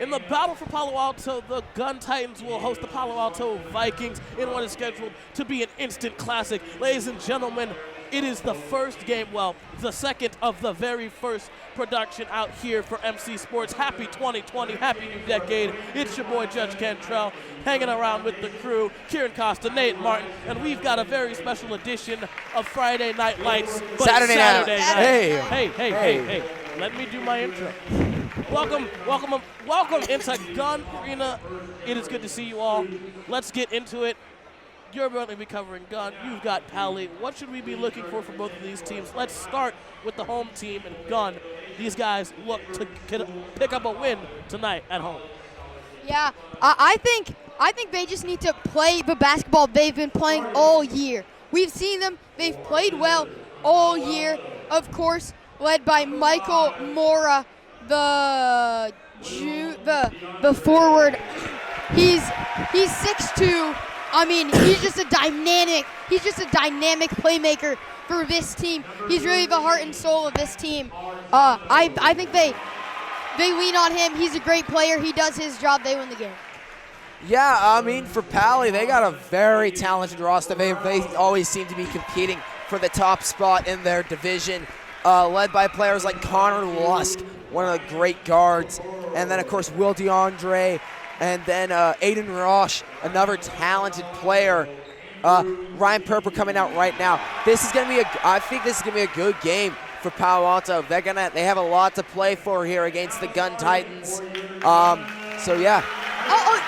In the battle for Palo Alto, the Gunn Titans will host the Palo Alto Vikings in what is scheduled to be an instant classic. Ladies and gentlemen, it is the first game, well, the second of the very first production out here for MC Sports. Happy 2020, happy new decade. It's your boy Judge Cantrell, hanging around with the crew, Kieran Costa, Nate Martin, and we've got a very special edition of Friday Night Lights. Saturday night. Hey. Let me do my intro. Welcome into Gunn Arena. It is good to see you all. Let's get into it. You're going to be covering Gunn. You've got Pally. What should we be looking for from both of these teams? Let's start with the home team and Gunn. These guys look to pick up a win tonight at home. Yeah, I think they just need to play the basketball they've been playing all year. We've seen them. They've played well all year. Of course, led by Michael Mora, the forward. He's 6'2". I mean, he's just a dynamic playmaker for this team. He's really the heart and soul of this team. I think they lean on him. He's a great player. He does his job. They win the game. Yeah, I mean, for Pally, they got a very talented roster. They always seem to be competing for the top spot in their division, led by players like Connor Lusk, one of the great guards, and then, of course, Will DeAndre, and then Aiden Roche, another talented player. Ryan Perper coming out right now. I think this is gonna be a good game for Palo Alto. They have a lot to play for here against the Gunn Titans. So yeah.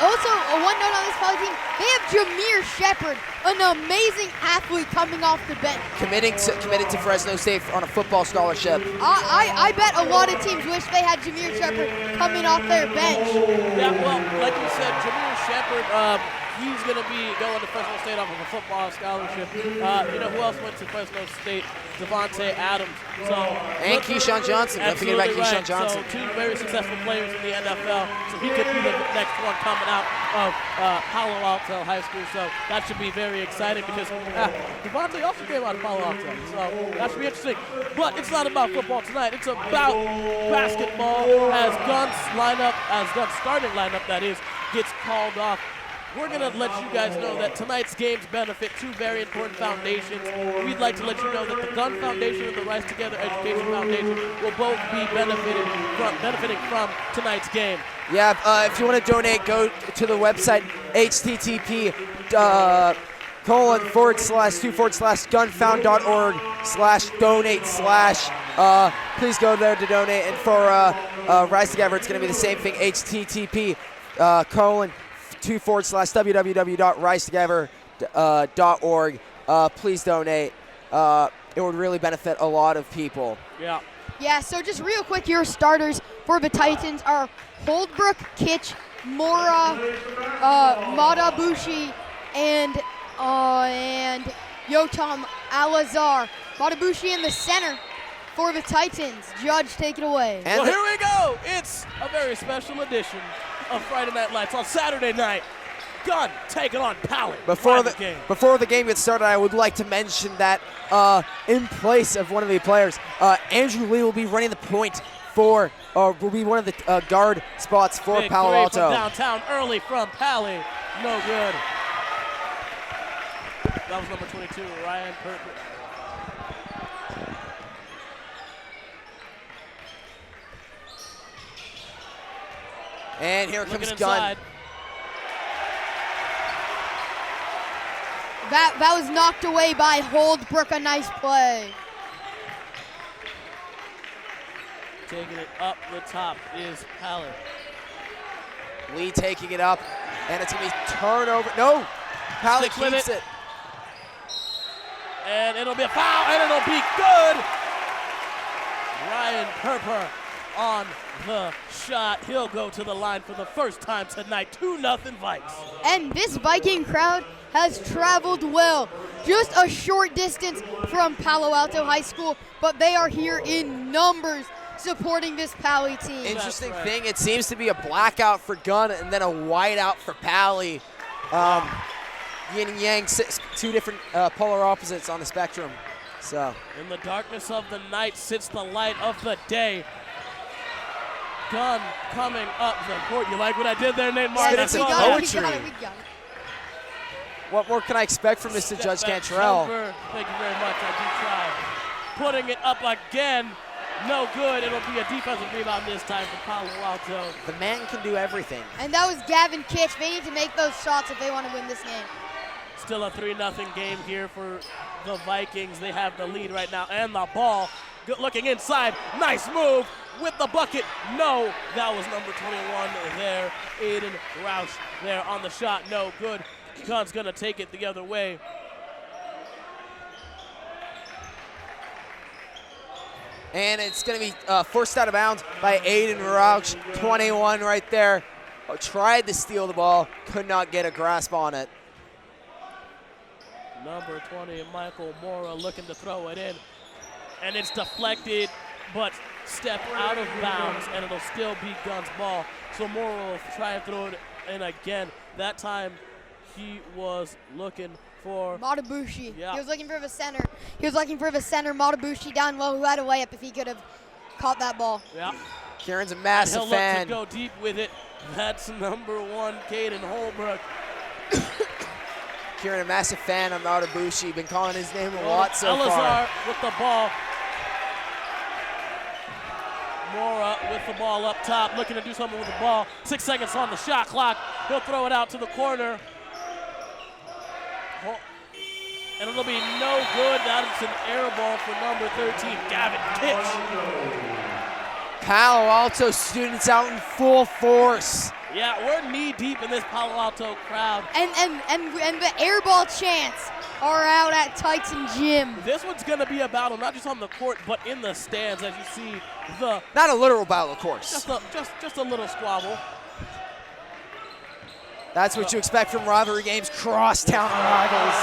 Also, one note on this Pally team, they have Jameer Shepard, an amazing athlete coming off the bench. Committed to Fresno State on a football scholarship. I bet a lot of teams wish they had Jameer Shepard coming off their bench. Yeah, well, like you said, Jameer Shepard, he's going to be going to Fresno State off of a football scholarship. You know who else went to Fresno State? Devontae Adams. And Keyshawn Johnson. Don't forget about Keyshawn Johnson. So two very successful players in the NFL. So he could be the next one coming out of Palo Alto High School. So that should be very exciting because Devontae also came out of Palo Alto. So that should be interesting. But it's not about football tonight. It's about basketball as Gunn's starting lineup, that is, gets called off. We're going to let you guys know that tonight's games benefit two very important foundations. We'd like to let you know that the Gunn Foundation and the Rise Together Education Foundation will both be benefiting from tonight's game. Yeah, if you want to donate, go to the website http://gunfound.org/donate/. Please go there to donate. And for Rise Together, it's going to be the same thing, http://www.risetogether.org. Please donate. It would really benefit a lot of people. Yeah. Yeah, so just real quick, your starters for the Titans are Holdbrook, Kitch, Mora, Matabushi, and Yotam Alazar. Matabushi in the center for the Titans. Judge, take it away. Well, here we go. It's a very special edition of Friday Night Lights on Saturday night. Gunn taking on Pally. Before the game gets started, I would like to mention that in place of one of the players, Andrew Lee will be running the point will be one of the guard spots for Big Palo Alto. From downtown early from Pally. No good. That was number 22, Ryan Perper. And here comes Gunn. That was knocked away by Holdbrook. A nice play. Taking it up the top is Pally. Lee taking it up, and it's going to be turnover. No, Pally keeps it. And it'll be a foul, and it'll be good. Ryan Perper on the shot. He'll go to the line for the first time tonight. 2-0 Vikes. And this Viking crowd has traveled well. Just a short distance from Palo Alto High School, but they are here in numbers supporting this Pally team. Interesting thing, it seems to be a blackout for Gunn and then a whiteout for Pally. Yin and yang, two different polar opposites on the spectrum. So in the darkness of the night sits the light of the day. Gunn coming up the court. You like what I did there, Nate Yeah, Martin? That's we some got it, we poetry. got it, we got it. What more can I expect from Mr. Judge Step back Cantrell? jumper. Thank you very much. I do try. Putting it up again. No good. It'll be a defensive rebound this time for Palo Alto. The man can do everything. And that was Gavin Kitch. They need to make those shots if they want to win this game. Still a 3-0 game here for the Vikings. They have the lead right now and the ball. Good looking inside. Nice move with the bucket. No, that was number 21 there. Aiden Roush there on the shot. No good. Gunn's going to take it the other way. And it's going to be forced out of bounds by Aiden Roush, 21 right there. Oh, tried to steal the ball, could not get a grasp on it. Number 20, Michael Mora looking to throw it in. And it's deflected, but stepped out of bounds, and it'll still be Gunn's ball. So Mora will try and throw it in again. That time, he was looking for Matabushi. Yeah. He was looking for the center. He was looking for the center, Matabushi down low, who had a layup if he could have caught that ball. Yeah. Kieran's a He'll massive look fan. to go deep with it. That's number 1, Caden Holbrook. Kieran, a massive fan of Matabushi. Been calling his name a lot so far. Elazar with the ball. Mora with the ball up top, looking to do something with the ball. 6 seconds on the shot clock. He'll throw it out to the corner. And it'll be no good. That is an air ball for number 13, Gavin Kitch. Palo Alto students out in full force. Yeah, we're knee deep in this Palo Alto crowd. And the airball chants are out at Titan Gym. This one's gonna be a battle, not just on the court, but in the stands, as you see the Not a literal battle, of course. just a little squabble. That's what you expect from rivalry games, crosstown rivals.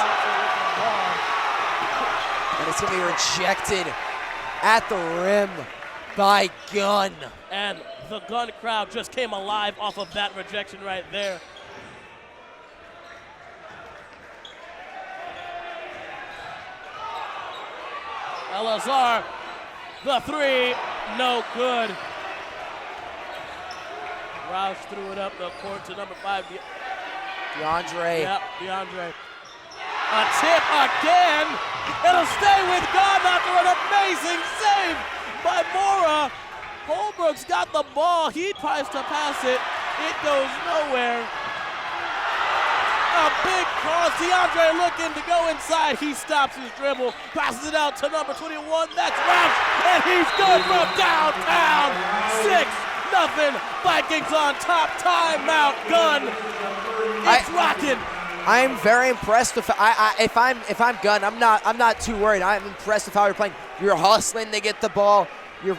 And it's going to be rejected at the rim by Gunn. And the Gunn crowd just came alive off of that rejection right there. Elazar, the 3, no good. Roush threw it up the court to number 5. DeAndre. Yeah, DeAndre. A tip again. It'll stay with Gunn after an amazing save by Mora. Holbrook's got the ball. He tries to pass it. It goes nowhere. A big cross. DeAndre looking to go inside. He stops his dribble, passes it out to number 21. That's Roush, and he's good from downtown. 6-0. Vikings on top. Timeout. Gunn. It's rocking. I'm very impressed with. If I'm Gunn, I'm not too worried. I'm impressed with how you're playing. You're hustling to get the ball. You're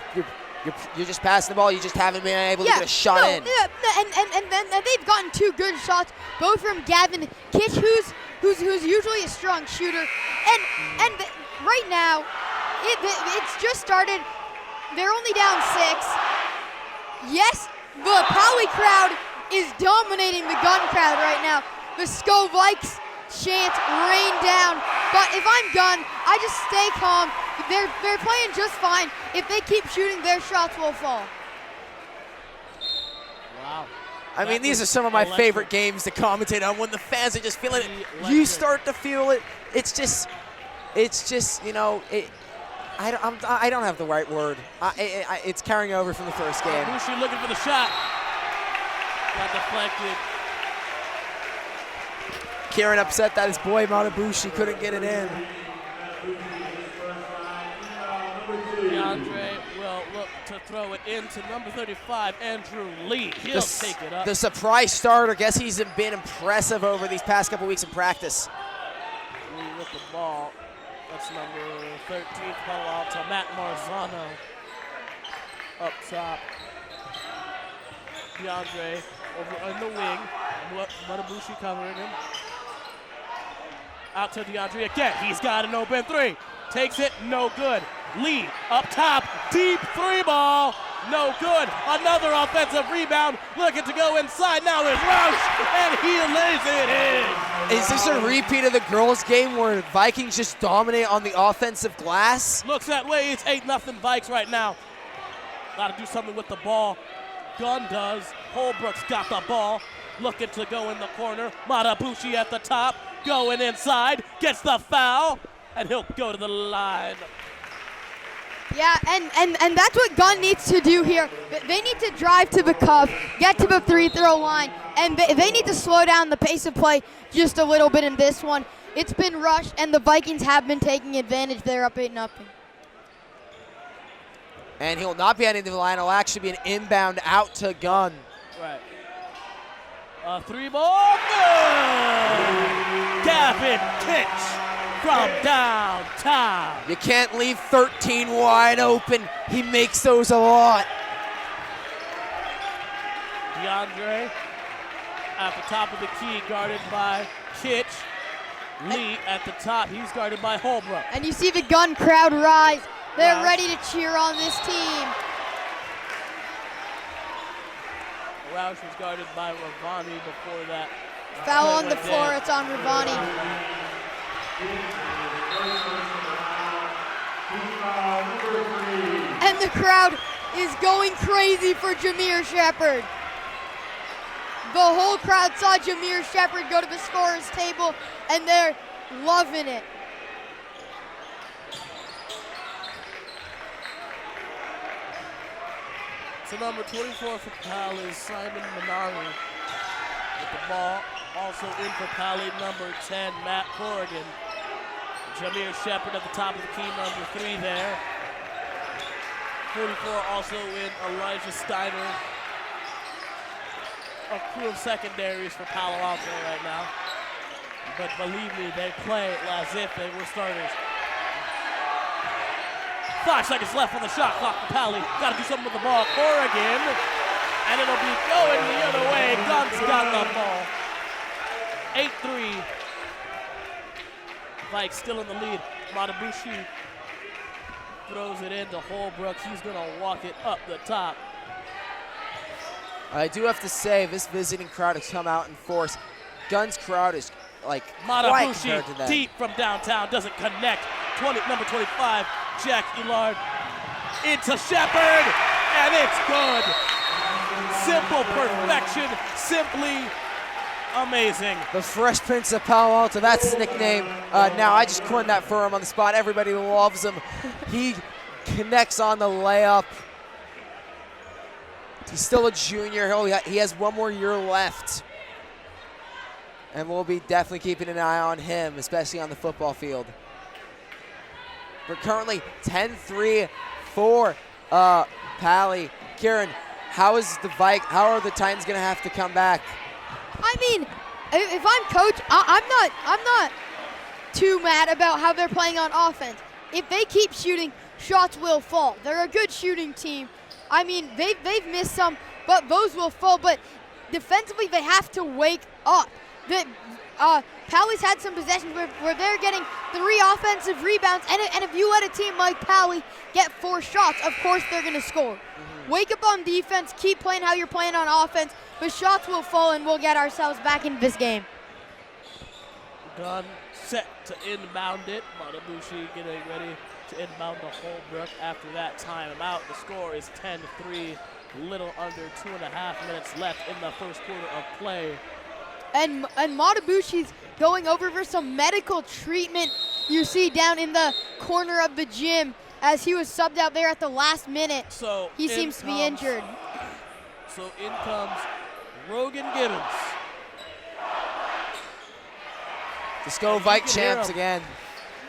just passing the ball. You just haven't been able to get a shot in. And they've gotten 2 good shots, both from Gavin Kitch, who's usually a strong shooter, and right now, it's just started. They're only down 6. Yes, the Paoli crowd is dominating the Gunn crowd right now. The Sko Vikes chant rain down. But if I'm Gunn, I just stay calm. They're playing just fine. If they keep shooting, their shots will fall. Wow. I mean, these are some of my favorite games to commentate on when the fans are just feeling it. You start to feel it. It's just, you know, I don't have the right word. It's carrying over from the first game. Bushi looking for the shot. Got deflected. Kieran upset that his boy Matabushi couldn't get it in. DeAndre will look to throw it into number 35, Andrew Lee. He'll take it up. The surprise starter. Guess he's been impressive over these past couple weeks in practice. Lee with the ball. That's number 13, Palo Alto, Matt Marzano. Up top. DeAndre over in the wing. Matabushi covering him. Out to DeAndre again. He's got an open 3. Takes it, no good. Lee up top, deep 3 ball, no good. Another offensive rebound, looking to go inside. Now is Roush, and he lays it in. Is this a repeat of the girls' game where Vikings just dominate on the offensive glass? Looks that way. It's 8-0 Vikes right now. Got to do something with the ball. Gunn does. Holbrook's got the ball, looking to go in the corner. Matabushi at the top, going inside, gets the foul, and he'll go to the line. Yeah, and that's what Gunn needs to do here. They need to drive to the cup, get to the free throw line, and they need to slow down the pace of play just a little bit in this one. It's been rushed, and the Vikings have been taking advantage. They're up 8-0. And he'll not be heading to the line. It'll actually be an inbound out to Gunn. Right. Three ball, good! Gavin Kitch from downtown. You can't leave 13 wide open. He makes those a lot. DeAndre at the top of the key, guarded by Kitch. Lee at the top, he's guarded by Holbrook. And you see the Gunn crowd rise. They're ready to cheer on this team. Roush was guarded by Ravani before that. Foul on the floor, it's on Ravani. And the crowd is going crazy for Jameer Shepherd. The whole crowd saw Jameer Shepherd go to the scorer's table, and they're loving it. So number 24 for Pal is Simon Manari with the ball. Also in for Pally, number 10, Matt Corrigan. Jameer Shepherd at the top of the key, number 3 there. 44 also in Elijah Steiner. A crew of secondaries for Palo Alto right now. But believe me, they play as if they were starters. 5 seconds left on the shot clock for Pally. Got to do something with the ball. Corrigan, and it'll be going the other way. Gunn's got the ball. 8-3. Vikes still in the lead. Matabushi throws it into Holbrook. He's going to walk it up the top. I do have to say, this visiting crowd has come out in force. Gunn's crowd is like Matabushi deep from downtown, doesn't connect. Number 25, Jack Elard into Shepherd, and it's good. Simple perfection, simply amazing. The Fresh Prince of Palo Alto, that's his nickname. Now I just coined that for him on the spot. Everybody loves him. He connects on the layup. He's still a junior. He has one more year left. And we'll be definitely keeping an eye on him, especially on the football field. We're currently 10-3 for Pally. Kieran, how are the Titans going to have to come back? I mean, if I'm coach, I'm not too mad about how they're playing on offense. If they keep shooting, shots will fall. They're a good shooting team. I mean, they've missed some, but those will fall. But defensively, they have to wake up. Pally's had some possessions where they're getting 3 offensive rebounds, and if you let a team like Pally get 4 shots, of course they're going to score. Wake up on defense, keep playing how you're playing on offense, but shots will fall, and we'll get ourselves back into this game. Gunn set to inbound it. Matabushi getting ready to inbound to Holbrook after that timeout. The score is 10-3, little under 2.5 minutes left in the first quarter of play. And Matabushi's going over for some medical treatment you see down in the corner of the gym as he was subbed out there at the last minute. So he seems to be injured. So in comes Rogan Gibbons. Let's go Vike champs again.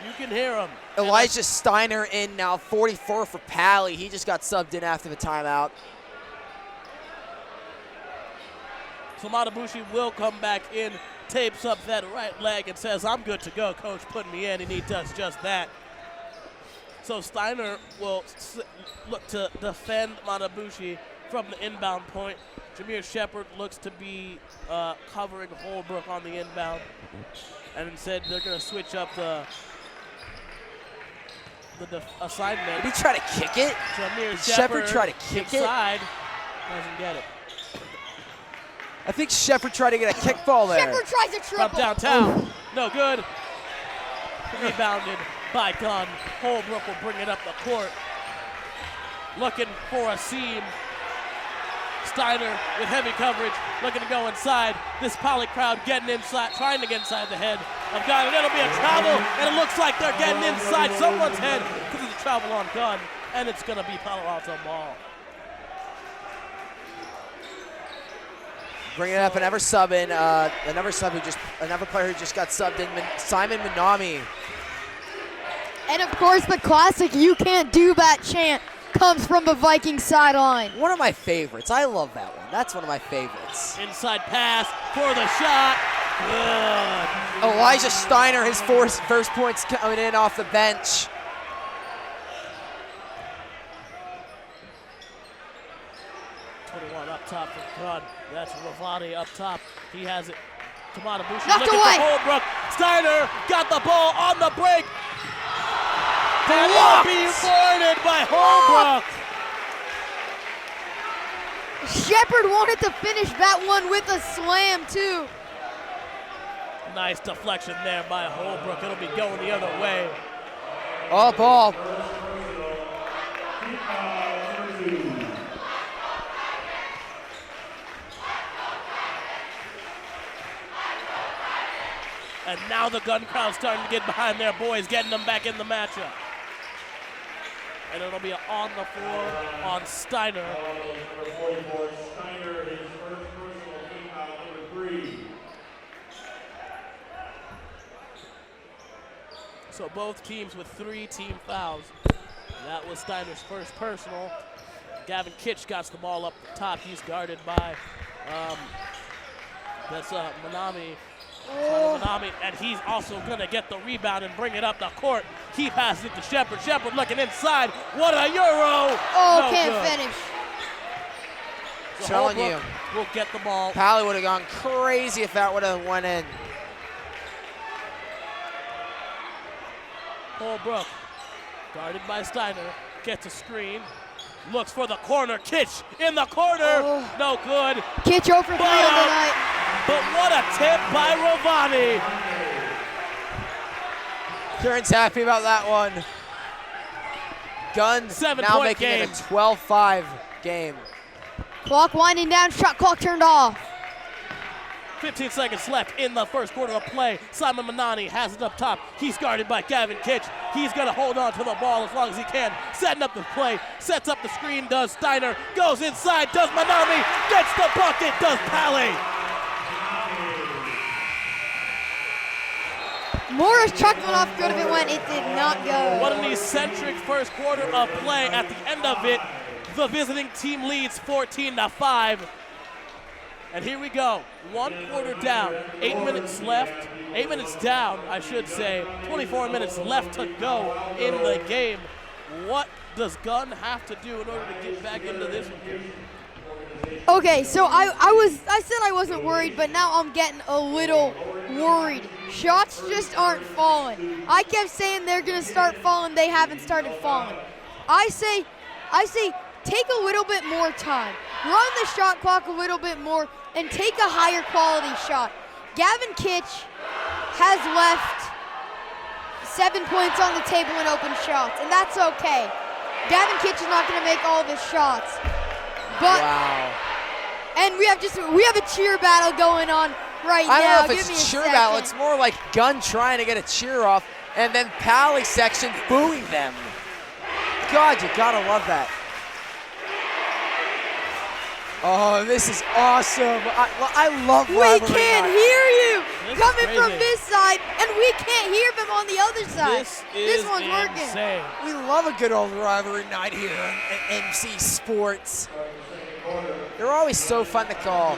You can hear him. Elijah Steiner in now, 44 for Pally. He just got subbed in after the timeout. So Matabushi will come back in, tapes up that right leg and says, I'm good to go, coach, put me in, and he does just that. So Steiner will look to defend Matabushi from the inbound point. Jameer Shepherd looks to be covering Holbrook on the inbound. And instead they're going to switch up the assignment. Did he try to kick it? Jameer Shepherd try to kick inside, doesn't get it. I think Shepherd tried to get a kickball there. Shepherd tries a triple. From downtown, no good. Rebounded by Gunn. Holbrook will bring it up the court. Looking for a seam. Steiner with heavy coverage, looking to go inside. This Poly crowd getting inside, trying to get inside the head of Gunn. And it'll be a travel, and it looks like they're getting inside someone's head because of the travel on Gunn, and it's going to be Palo Alto ball. Bringing it up, another player who just got subbed in, Simon Manami. And of course, the classic "You Can't Do That" chant comes from the Vikings sideline. One of my favorites. I love that one. That's one of my favorites. Inside pass for the shot. Good. Elijah Steiner, his first points coming in off the bench. Up top from Gunn. That's Ravani up top. He has it. Tamada-Bushi Knocked looking away. for Holbrook. Steiner got the ball on the break. They will be boarded by Holbrook. Shepard wanted to finish that one with a slam too. Nice deflection there by Holbrook. It'll be going the other way. Oh, ball. And now the Gunn crowd's starting to get behind their boys, getting them back in the matchup. And it'll be on the floor on Steiner. So both teams with 3 team fouls. That was Steiner's first personal. Gavin Kitch got the ball up top. He's guarded by Manami. Manami, and he's also going to get the rebound and bring it up the court. He passes it to Shepard. Shepard looking inside. What a Euro! Oh, No can't good. finish. So telling you, will get the ball. Pally would have gone crazy if that would have went in. Holbrook, guarded by Steiner, gets a screen. Looks for the corner. Kitch in the corner. Oh. No good. Kitch 0 for 3 on the night. But what a tip by Ravani. Kieran's happy about that one. Gunn now making it a 12-5 game. Clock winding down, shot clock turned off. 15 seconds left in the first quarter of play. Simon Manani has it up top. He's guarded by Gavin Kitch. He's going to hold on to the ball as long as he can. Setting up the play, sets up the screen, does Steiner. Goes inside, does Manami. Gets the bucket, does Pally. Morris chucked one off good if it went. It did not go. What an eccentric first quarter of play. At the end of it, the visiting team leads 14-5. And here we go, 1 quarter down, 8 minutes left, 8 minutes down, I should say, 24 minutes left to go in the game. What does Gunn have to do in order to get back into this one? Okay, so I said I wasn't worried, but now I'm getting a little worried. Shots just aren't falling. I kept saying they're gonna start falling, they haven't started falling. I say take a little bit more time. Run the shot clock a little bit more and take a higher quality shot. Gavin Kitch has left 7 points on the table in open shots, and that's okay. Gavin Kitch is not gonna make all of his shots. But wow. And we have a cheer battle going on right now. I don't know if Give me it's a a cheer second. battle. It's more like Gunn trying to get a cheer off, and then Pally section booing them. God, you gotta love that. Oh, this is awesome. I love We Rivalry can't night. hear you This is coming from crazy. this side, and we can't hear them on the other side. This one's working. insane. We love a good old Rivalry night here at MC Sports. They're always so fun to call.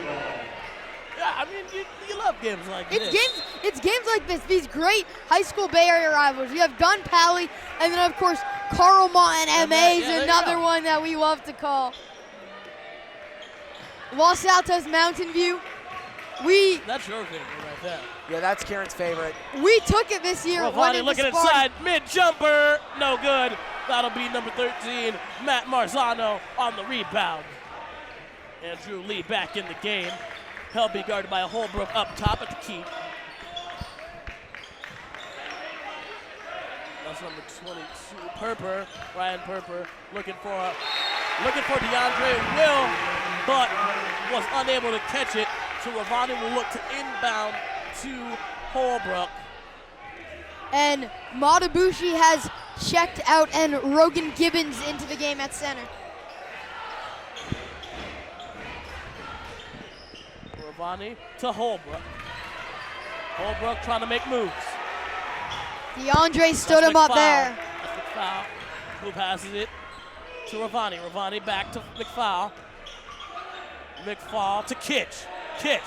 Yeah, I mean, you love games like this. It's games like this, these great high school Bay Area rivals. You have Gunn Pally, and then of course Carl Mott and MA is there you another go. one that we love to call. Los Altos Mountain View. That's your favorite right there. Yeah, that's Kieran's favorite. We took it this year. Went Ravani into looking Sparty. inside, mid-jumper, no good. That'll be number 13, Matt Marzano on the rebound. Andrew Lee back in the game. He'll be guarded by Holbrook up top at the key. That's number 22, Ryan Perper, looking for DeAndre Will. but was unable to catch it. So Ravani will look to inbound to Holbrook. And Matabushi has checked out, and Rogan Gibbons into the game at center. Ravani to Holbrook. Holbrook trying to make moves. DeAndre stood him up there. That's McFowl, who passes it to Ravani. Ravani back to McFowl. McFowl to Kitch. Kitch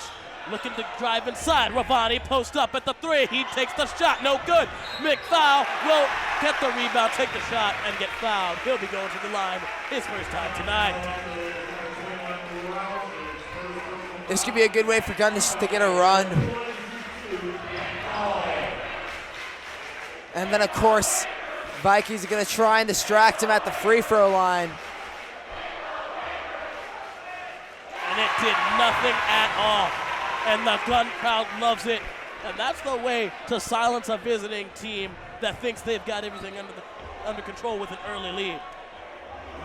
looking to drive inside. Ravani post up at the 3. He takes the shot. No good. McFowl will get the rebound, take the shot, and get fouled. He'll be going to the line his first time tonight. This could be a good way for Gunn to get a run. And then, of course, Vikings are going to try and distract him at the free throw line. And it did nothing at all. And the Gunn crowd loves it. And that's the way to silence a visiting team that thinks they've got everything under control with an early lead.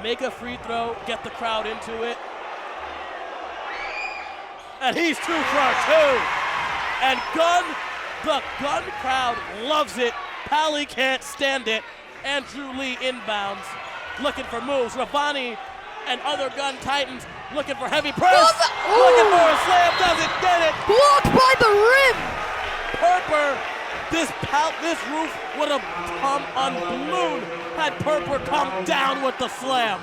Make a free throw, get the crowd into it. And he's 2 for 2. And the Gunn crowd loves it. Pally can't stand it. Andrew Lee inbounds, looking for moves. Ravani and other Gunn Titans looking for heavy press. Looking for a slam, doesn't get it. Blocked by the rim. Purper, this roof would have come unglued had Purper come down with the slam.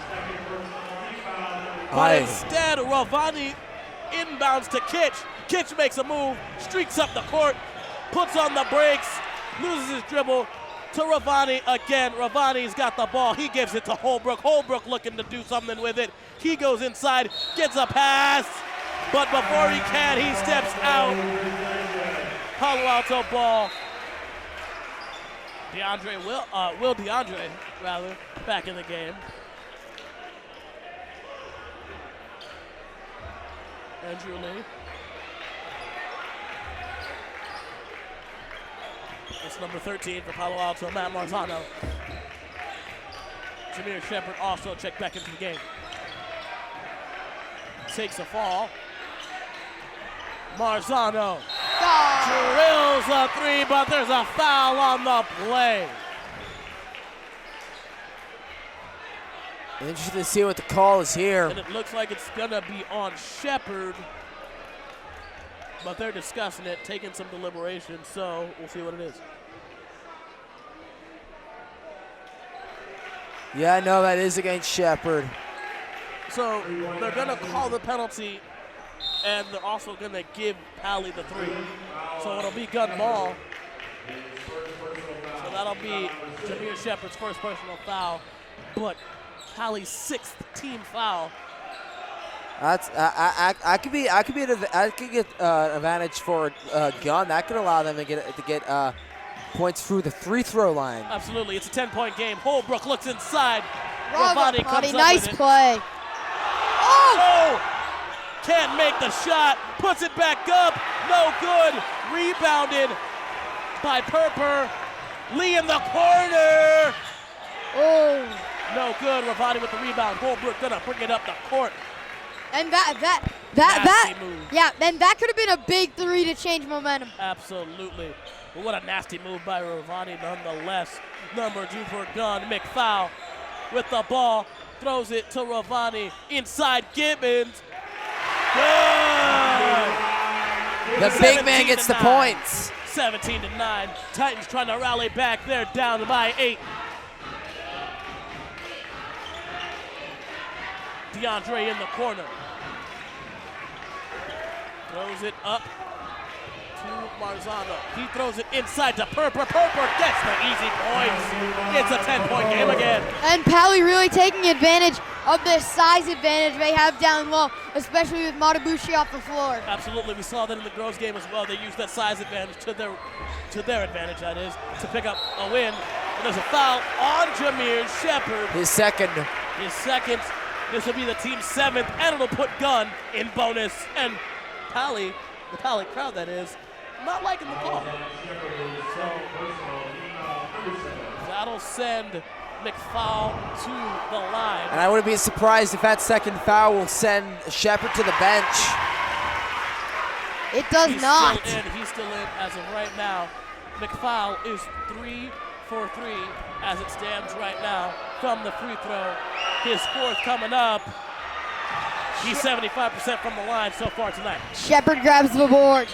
But instead, Ravani inbounds to Kitch. Kitch makes a move, streaks up the court, puts on the brakes, loses his dribble to Ravani again. Ravani's got the ball. He gives it to Holbrook. Holbrook looking to do something with it. He goes inside, gets a pass, but before he can, he steps out. Palo Alto ball. Will DeAndre, back in the game. Andrew Lee. That's number 13 for Palo Alto, Matt Marzano. Jameer Shepard also checked back into the game. Takes a fall. Marzano drills a 3, but there's a foul on the play. Interesting to see what the call is here. And it looks like it's gonna be on Shepard, but they're discussing it, taking some deliberation, so we'll see what it is. Yeah, I know that is against Shepard. So they're gonna call the penalty, and they're also gonna give Pally the 3. So it'll be Gunn ball. So that'll be Jameer Shepard's first personal foul, but Pally's 6th team foul. That's I could get an advantage for Gunn. That could allow them to get points through the free throw line. Absolutely, it's a 10-point game. Holbrook looks inside. Ravani comes up nice with it. play. Oh! Can't make the shot. Puts it back up. No good. Rebounded by Purper. Lee in the corner. Oh. No good. Ravani with the rebound. Holbrook gonna bring it up the court. And Nasty move. yeah, and that could have been a big 3 to change momentum. Absolutely. But what a nasty move by Ravani nonetheless. Number 2 for Gunn. McFowl with the ball. Throws it to Ravani. Inside Gibbons. Good. The big man gets the points. 17-9. Titans trying to rally back. They're down by 8. DeAndre in the corner. Throws it up to Marzano. He throws it inside to Purper. Purper gets the easy points. It's a 10-point game again. And Pally really taking advantage of the size advantage they have down low, especially with Matabushi off the floor. Absolutely, we saw that in the Groves game as well. They used that size advantage to their advantage, that is, to pick up a win. And there's a foul on Jameer Shepard. His second. This will be the team's 7th, and it'll put Gunn in bonus. And Pally, the Pally crowd that is, not liking the call. So that'll send McFowl to the line. And I wouldn't be surprised if that second foul will send Shepard to the bench. It does not. He's still in as of right now. McFowl is 3 for 3 as it stands right now from the free throw. His fourth coming up. He's 75% from the line so far tonight. Shepard grabs the board.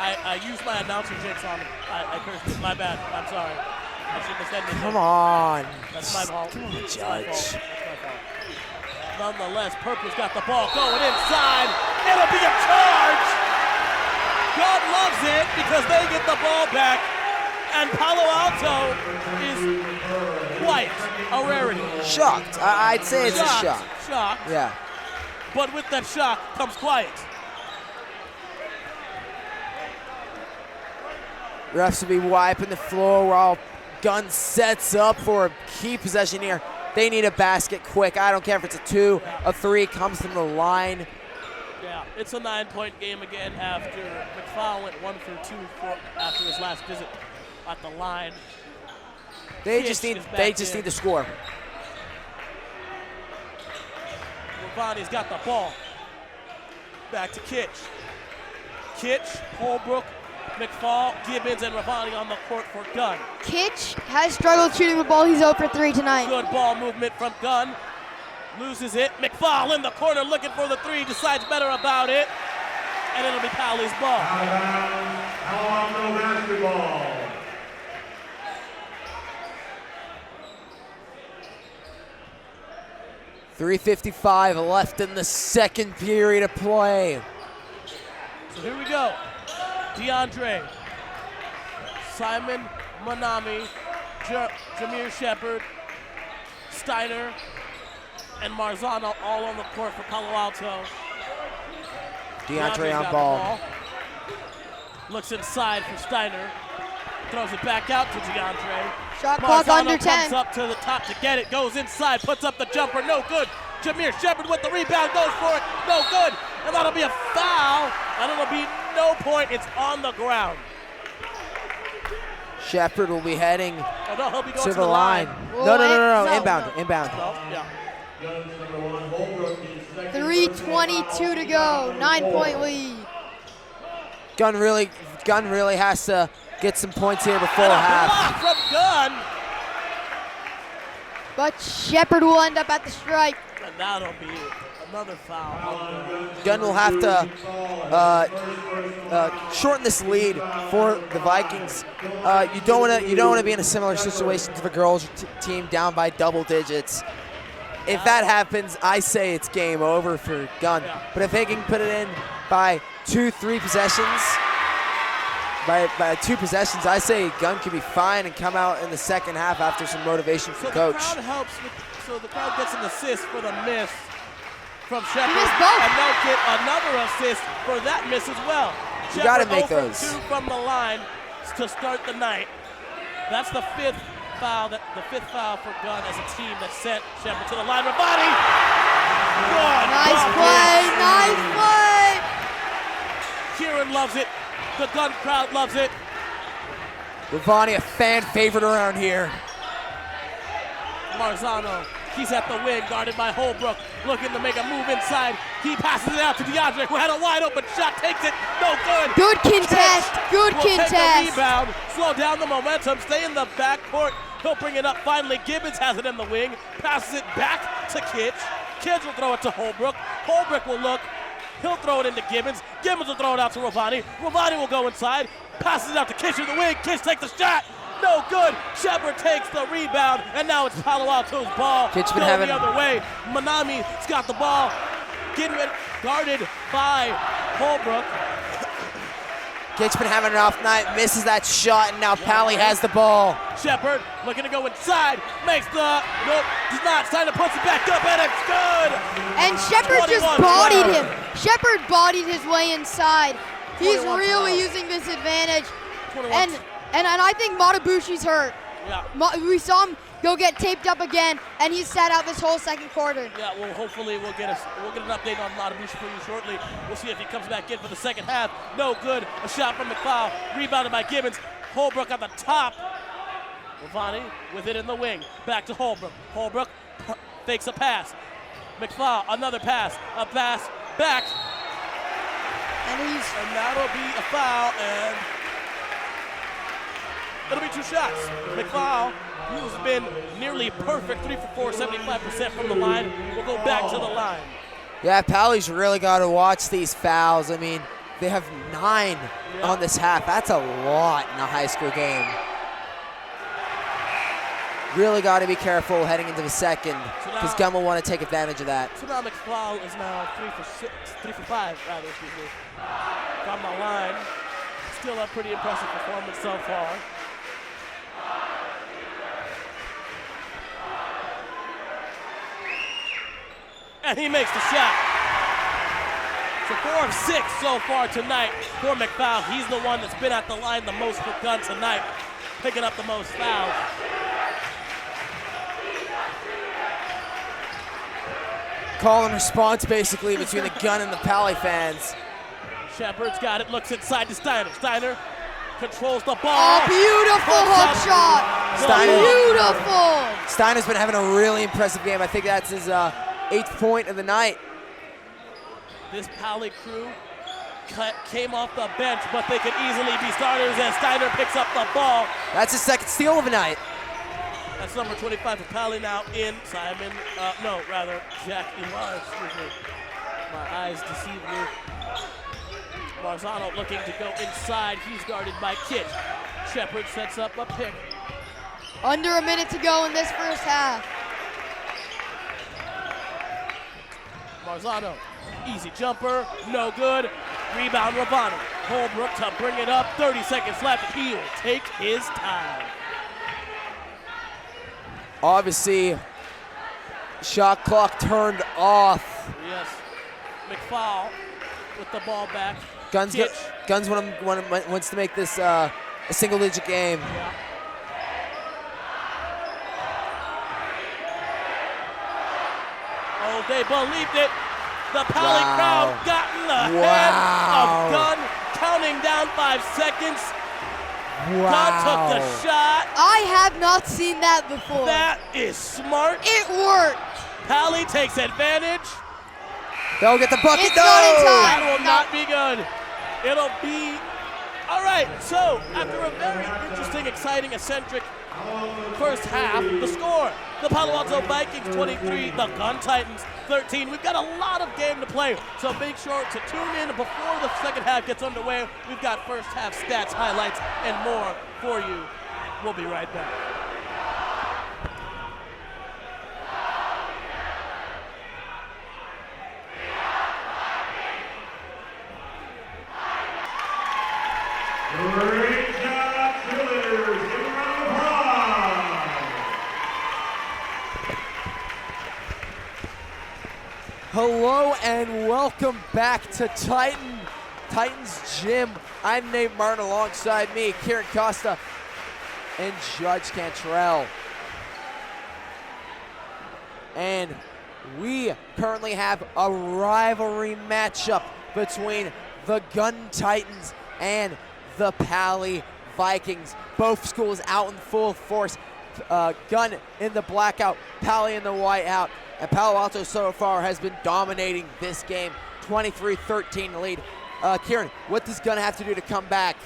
I used my announcer jinx on him. I cursed him. My bad. I'm sorry. I shouldn't have said anything. Come on. That's my fault. Come on, That's Judge. my fault. That's my fault. Nonetheless, Purple's got the ball going inside. It'll be a charge. God loves it because they get the ball back. And Palo Alto is quite a rarity. Shocked. I'd say it's a shock. Shocked. Yeah. But with that shock comes quiet. Refs will be wiping the floor while Gunn sets up for a key possession here. They need a basket quick. I don't care if it's a 2, a 3, comes from the line. Yeah, it's a 9-point game again after McFowl went 1 for 2 after his last visit at the line. They just need to score. Ravani's got the ball. Back to Kitch. Kitch, Holbrook, McFall, Gibbons, and Ravani on the court for Gunn. Kitch has struggled shooting the ball. He's 0 for 3 tonight. Good ball movement from Gunn. Loses it. McFall in the corner looking for the 3. Decides better about it. And it'll be Powley's ball. Palo basketball. .355 left in the second period of play. So here we go. DeAndre, Simon Manami, Jameer Shepard, Steiner, and Marzano all on the court for Palo Alto. DeAndre on got ball. Looks inside for Steiner. Throws it back out to DeAndre. Shot clock Marzano under 10. comes up to the top to get it. Goes inside, puts up the jumper. No good. Jameer Shepard with the rebound. Goes for it. No good. And that'll be a foul. And it'll be no point. It's on the ground. Shepard will be heading Oh, no, he'll be going to the line. No. No. Inbound. No, yeah. 3:22 to go. 9-point lead. Gunn really has to get some points here before And a half. block from Gunn. But Shepard will end up at the strike. And that'll be another foul. Gunn will have to shorten this lead for the Vikings. You don't want to be in a similar situation to the girls team down by double digits. If that happens, I say it's game over for Gunn. Yeah. But if they can put it in by 2-3 possessions, by 2 possessions, I say Gunn can be fine and come out in the second half after some motivation from So coach. the crowd helps. So the crowd gets an assist for the miss from Shepard. missed both. And they'll get another assist for that miss as well. You gotta Shepard make 0 for those. 2 from the line to start the night. That's the fifth foul for Gunn as a team that sent Shepard to the line. Ravani! Good. Nice ball play. hit. Nice play. Kieran loves it. The Gunn crowd loves it. Ravani, a fan favorite around here. Marzano, he's at the wing, guarded by Holbrook, looking to make a move inside. He passes it out to DeAndre, who had a wide open shot, takes it, no good. Good contest. Good Will take the contest. rebound, slow down the momentum, stay in the backcourt. He'll bring it up finally. Gibbons has it in the wing, passes it back to Kitch. Kitch will throw it to Holbrook. Holbrook will look. He'll throw it into Gibbons. Gibbons will throw it out to Ravani. Ravani will go inside, passes it out to Kitch in the wing. Kitch takes the shot. No good. Shepard takes the rebound, and now it's Palo Alto's ball. Kitch been Going having- the other way. Manami's got the ball. Getting it guarded by Holbrook. Kitch been having an off night, misses that shot, and now Pally has the ball. Shepard looking to go inside, makes the, nope, does not. Steiner puts it back up, and it's good. And Shepard just 21 bodied player. him. Shepard bodied his way inside. He's 21 really player. using this advantage. 21. And I think Matabushi's hurt. Yeah. We saw him go get taped up again, and he sat out this whole second quarter. Yeah, well, hopefully we'll get an update on Matabushi for you shortly. We'll see if he comes back in for the second half. No good. A shot from McFowl, rebounded by Gibbons. Holbrook on the top. Ravani with it in the wing. Back to Holbrook. Holbrook fakes a pass. McFaul, another pass. A pass back. And that'll be a foul, and it'll be 2 shots. McFaul, who's been nearly perfect, 3 for 4, 75% from the line, will go back to the line. Yeah, Pally's really got to watch these fouls. I mean, they have 9 on this half. That's a lot in a high school game. Really got to be careful heading into the second, because Gunn will want to take advantage of that. So now McFaul is now 3 for 5, excuse me, from the line. Still a pretty impressive performance so far. And he makes the shot. So 4 of 6 so far tonight for McFaul. He's the one that's been at the line the most for Gunn tonight, picking up the most fouls. Call and response basically between the Gunn and the Pally fans. Shepard's got it, looks inside to Steiner. Steiner controls the ball. Oh, beautiful hook shot. Beautiful. Steiner's been having a really impressive game. I think that's his 8th point of the night. This Pally crew came off the bench, but they could easily be starters as Steiner picks up the ball. That's his 2nd steal of the night. That's number 25 for Pally now in Simon, Jack Ilar, excuse me. My eyes deceive me. Marzano looking to go inside. He's guarded by Kitch. Shepard sets up a pick. Under a minute to go in this first half. Marzano, easy jumper, no good. Rebound Ravani. Holbrook to bring it up. 30 seconds left. He'll take his time. Obviously, shot clock turned off. Yes. McFaul with the ball back. Gunn's wants to make this a single-digit game. Yeah. Oh, they believed it. The Pally crowd got in the head of Gunn, counting down 5 seconds. Gunn took the shot. I have not seen that before. That is smart. It worked. Pally takes advantage. They'll get the bucket. It's not in time. That will not be good. It'll be, all right, so after a very interesting, exciting, eccentric first half, the score, the Palo Alto Vikings 23, the Gunn Titans 13. We've got a lot of game to play, so make sure to tune in before the second half gets underway. We've got first half stats, highlights, and more for you. We'll be right back. Great job, Steelers. Give a round of applause. Hello and welcome back to Titans Gym. I'm Nate Martin, alongside me, Kieran Costa and Judge Cantrell. And we currently have a rivalry matchup between the Gunn Titans and the Pally Vikings. Both schools out in full force. Gunn in the blackout, Pally in the whiteout. And Palo Alto so far has been dominating this game, 23-13 lead. Kieran, what does Gunn have to do to come back?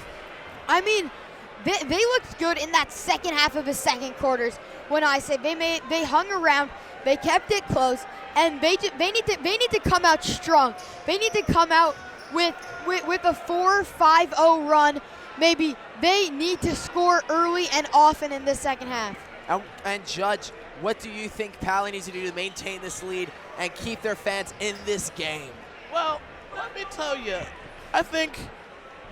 I mean, they looked good in that second half of the second quarters. When I say they hung around, they kept it close, and they need to come out strong. They need to come out with a 4-5-0 run. Maybe they need to score early and often in the second half. And Judge, what do you think Pally needs to do to maintain this lead and keep their fans in this game? Well, let me tell you, I think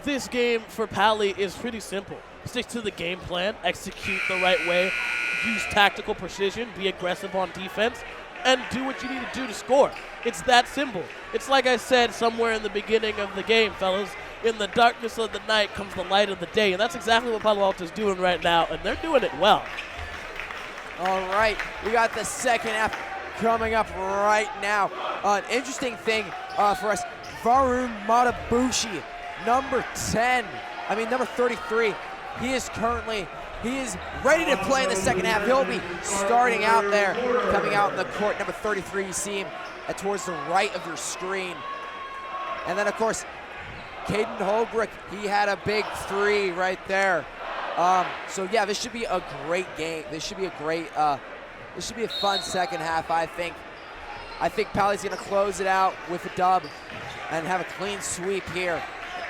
this game for Pally is pretty simple. Stick to the game plan, execute the right way, use tactical precision, be aggressive on defense, and do what you need to do to score. It's that simple. It's like I said somewhere in the beginning of the game, fellas. In the darkness of the night comes the light of the day, and that's exactly what Palo Alto is doing right now, and they're doing it well. All right, we got the second half coming up right now. An interesting thing for us, Varun Matabushi, number 33. He is currently He is ready to play in the second half. He'll be starting out there, coming out in the court, number 33. You see him towards the right of your screen. And then, of course, Caden Holbrook, he had a big three right there. So yeah, this should be a great game. This should be a great, this should be a fun second half, I think. I think Pally's gonna close it out with a dub and have a clean sweep here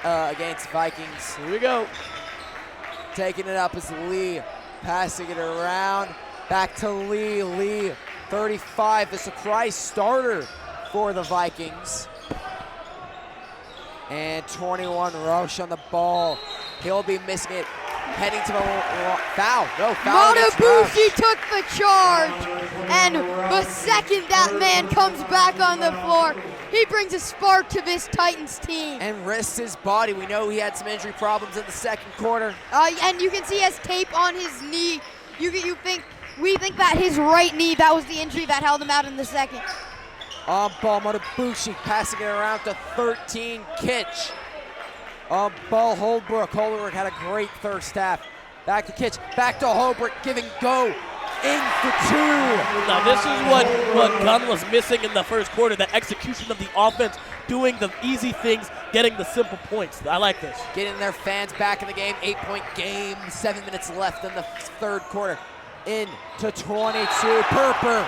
against Vikings. Here we go. Taking it up is Lee, passing it around. Back to Lee. Lee, 35, the surprise starter for the Vikings. And 21, Roche on the ball. He'll be missing it. Heading to the foul. No foul. Matabushi took the charge. And the second that man comes back on the floor, he brings a spark to this Titans team. And risks his body. We know he had some injury problems in the second quarter. And you can see he has tape on his knee. We think that his right knee, that was the injury that held him out in the second. On ball, Matabushi passing it around to 13, Kitch. On ball, Holbrook. Holbrook had a great first half. Back to Kitch, back to Holbrook, giving go. In for two. Now this is what Gunn was missing in the first quarter, the execution of the offense, doing the easy things, getting the simple points. I like this. Getting their fans back in the game, 8-point game, 7 minutes left in the third quarter. In to 22, Purper.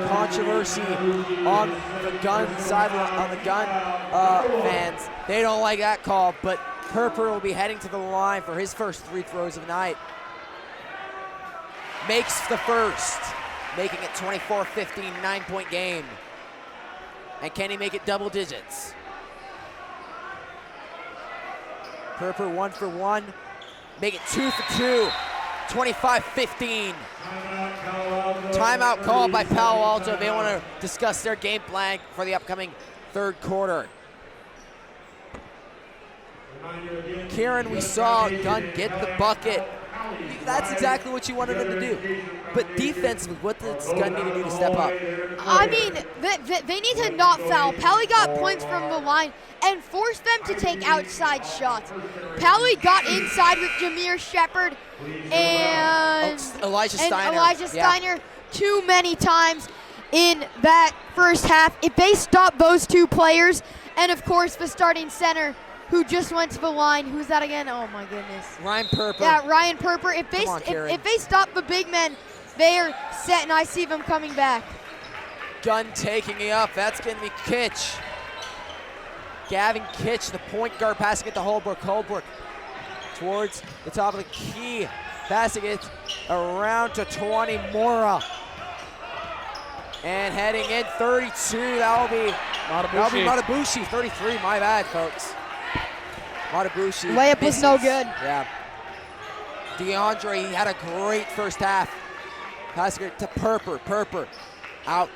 Controversy on the Gunn side, on the Gunn fans. They don't like that call, but Purper will be heading to the line for his first free throws of the night. Makes the first, making it 24-15, 9-point game. And can he make it double digits? Purper 1 for 1, make it 2 for 2, 25-15. Timeout called by Palo Alto. They want to discuss their game plan for the upcoming third quarter. Kieran, we saw Gunn get the bucket. That's exactly what you wanted him to do. But defensively, what does Gunn need to do to step up? I mean, they need to not foul. Pally got points from the line and forced them to take outside shots. Pally got inside with Jameer Shepard and Elijah Steiner too many times in that first half. If they stop those two players, and of course the starting center who just went to the line, who's that again? Oh my goodness. Ryan Purper. Yeah, Ryan Purper. If they stop the big men, they are set, and I see them coming back. Gunn taking it up. That's going to be Kitch. Gavin Kitch, the point guard, passing it to Holbrook. Holbrook towards the top of the key. Passing it around to 20, Mora. And heading in, 32, that'll be Matabushi. 33, my bad, folks. Matabushi. Layup was no good. Yeah. DeAndre, he had a great first half. Passing it to Purper. Purper out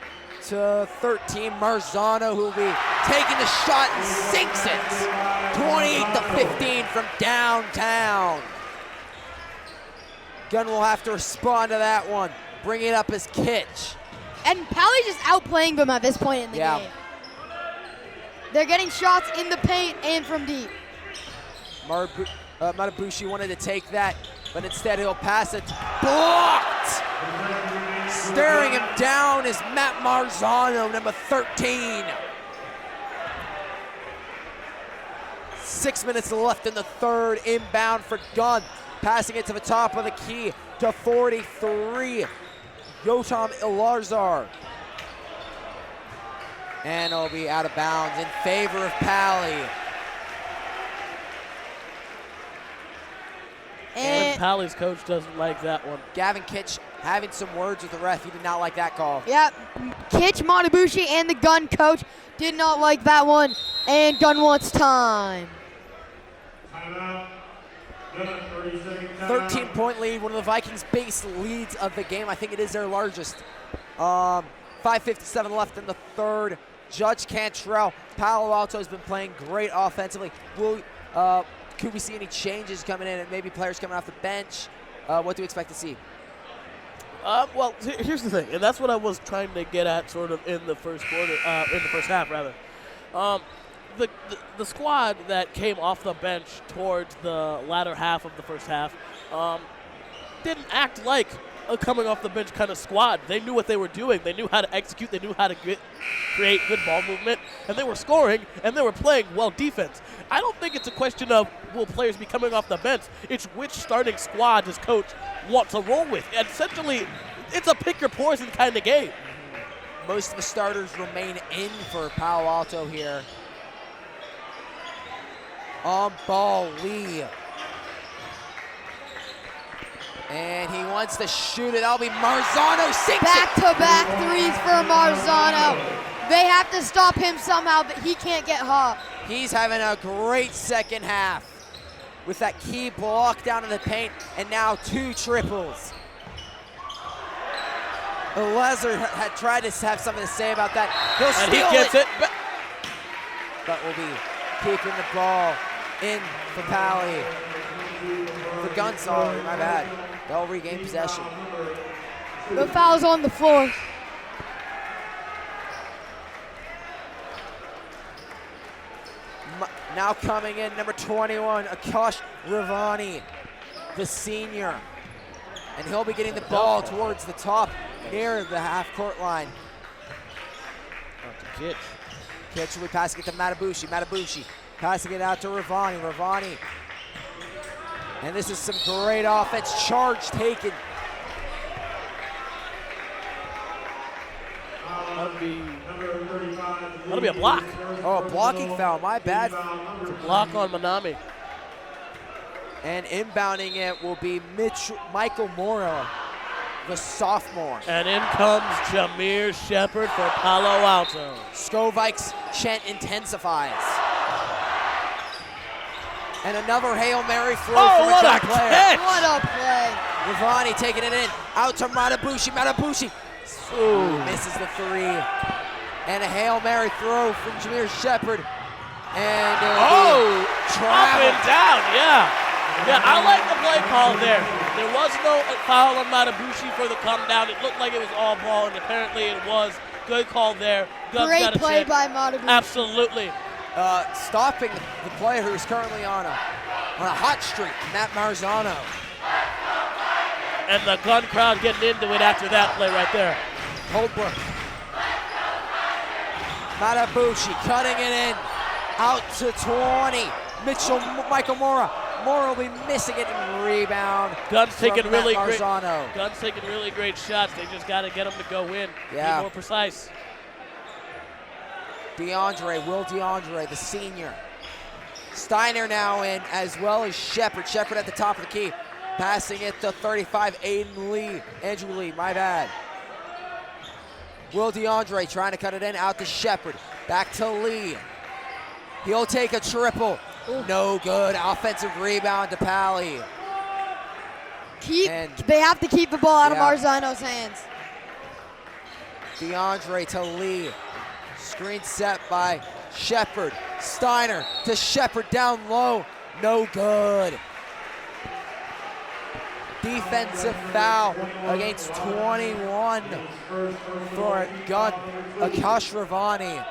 to 13, Marzano, who will be taking the shot and sinks it. 28-15 from downtown. Gunn will have to respond to that one. Bring it up as Kitch. And Pally just outplaying them at this point in the game. They're getting shots in the paint and from deep. Matabushi wanted to take that, but instead he'll pass it. Blocked! Staring him down is Matt Marzano, number 13. 6 minutes left in the third, inbound for Gunn. Passing it to the top of the key to 43, Yotam Ilarzar. And it'll be out of bounds in favor of Pally. And Pally's coach doesn't like that one. Gavin Kitch having some words with the ref. He did not like that call. Yep. Kitch, Matabushi, and the Gunn coach did not like that one. And Gunn wants time. 13-point lead, one of the Vikings' biggest leads of the game. I think it is their largest. 5:57 left in the third. Judge Cantrell, Palo Alto has been playing great offensively. Could we see any changes coming in and maybe players coming off the bench? What do we expect to see? Well, here's the thing, and that's what I was trying to get at sort of in the first quarter, in the first half rather. the squad that came off the bench towards the latter half of the first half didn't act like a coming off the bench kind of squad. They knew what they were doing. They knew how to execute. They knew how to create good ball movement, and they were scoring, and they were playing well defense. I don't think it's a question of will players be coming off the bench. It's which starting squad does coach want to roll with. And essentially, it's a pick your poison kind of game. Most of the starters remain in for Palo Alto here. On ball, Lee. And he wants to shoot it. That'll be Marzano. Sinks it. Back-to-back threes for Marzano. They have to stop him somehow, but he can't get hot. He's having a great second half with that key block down in the paint, and now 2 triples. Lezer had tried to have something to say about that. He'll And steal he gets it. But will be keeping the ball in for Pally. The Gunn, sorry, my bad. They'll regain possession. The foul's on the floor. Now coming in, number 21, Akash Ravani, the senior. And he'll be getting the ball towards the top near the half-court line. Kitch will be passing it to Matabushi. Matabushi passing it out to Ravani. Ravani. And this is some great offense. Charge taken. That'll be a block. Oh, a blocking foul. My bad. It's a block on Manami. And inbounding it will be Michael Mora, the sophomore. And in comes Jameer Shepard for Palo Alto. Skovike's chant intensifies. And another Hail Mary throw for a what jump a player. catch! What a play. Ravani taking it in. Out to Matabushi. Matabushi misses the 3. And a Hail Mary throw from Jameer Shepard. And up and down, yeah. Yeah, I like the play call there. There was no foul on Matabushi for the come down. It looked like it was all ball, and apparently it was. Good call there. Gunn's Great got a play chip. by Matabushi. Absolutely. stopping the player who's currently on a hot streak, Matt Marzano. And the Gunn crowd getting into it after that play right there. Holbrook. Matabushi cutting it in. Out to 20. Michael Mora. Mora will be missing it and rebound. Gunn's taking really great. Marzano. Gunn's taking really great shots. They just got to get them to go in. Yeah. Be more precise. Will DeAndre, the senior. Steiner now in, as well as Shepard. Shepard at the top of the key. Passing it to 35, Andrew Lee, my bad. Will DeAndre trying to cut it in, out to Shepard. Back to Lee. He'll take a triple. No good. Offensive rebound to Pally. They have to keep the ball out of Marzano's hands. DeAndre to Lee. Screen set by Shepard. Steiner to Shepard down low. No good. Defensive foul against 21 for Gunn. Akash Ravani.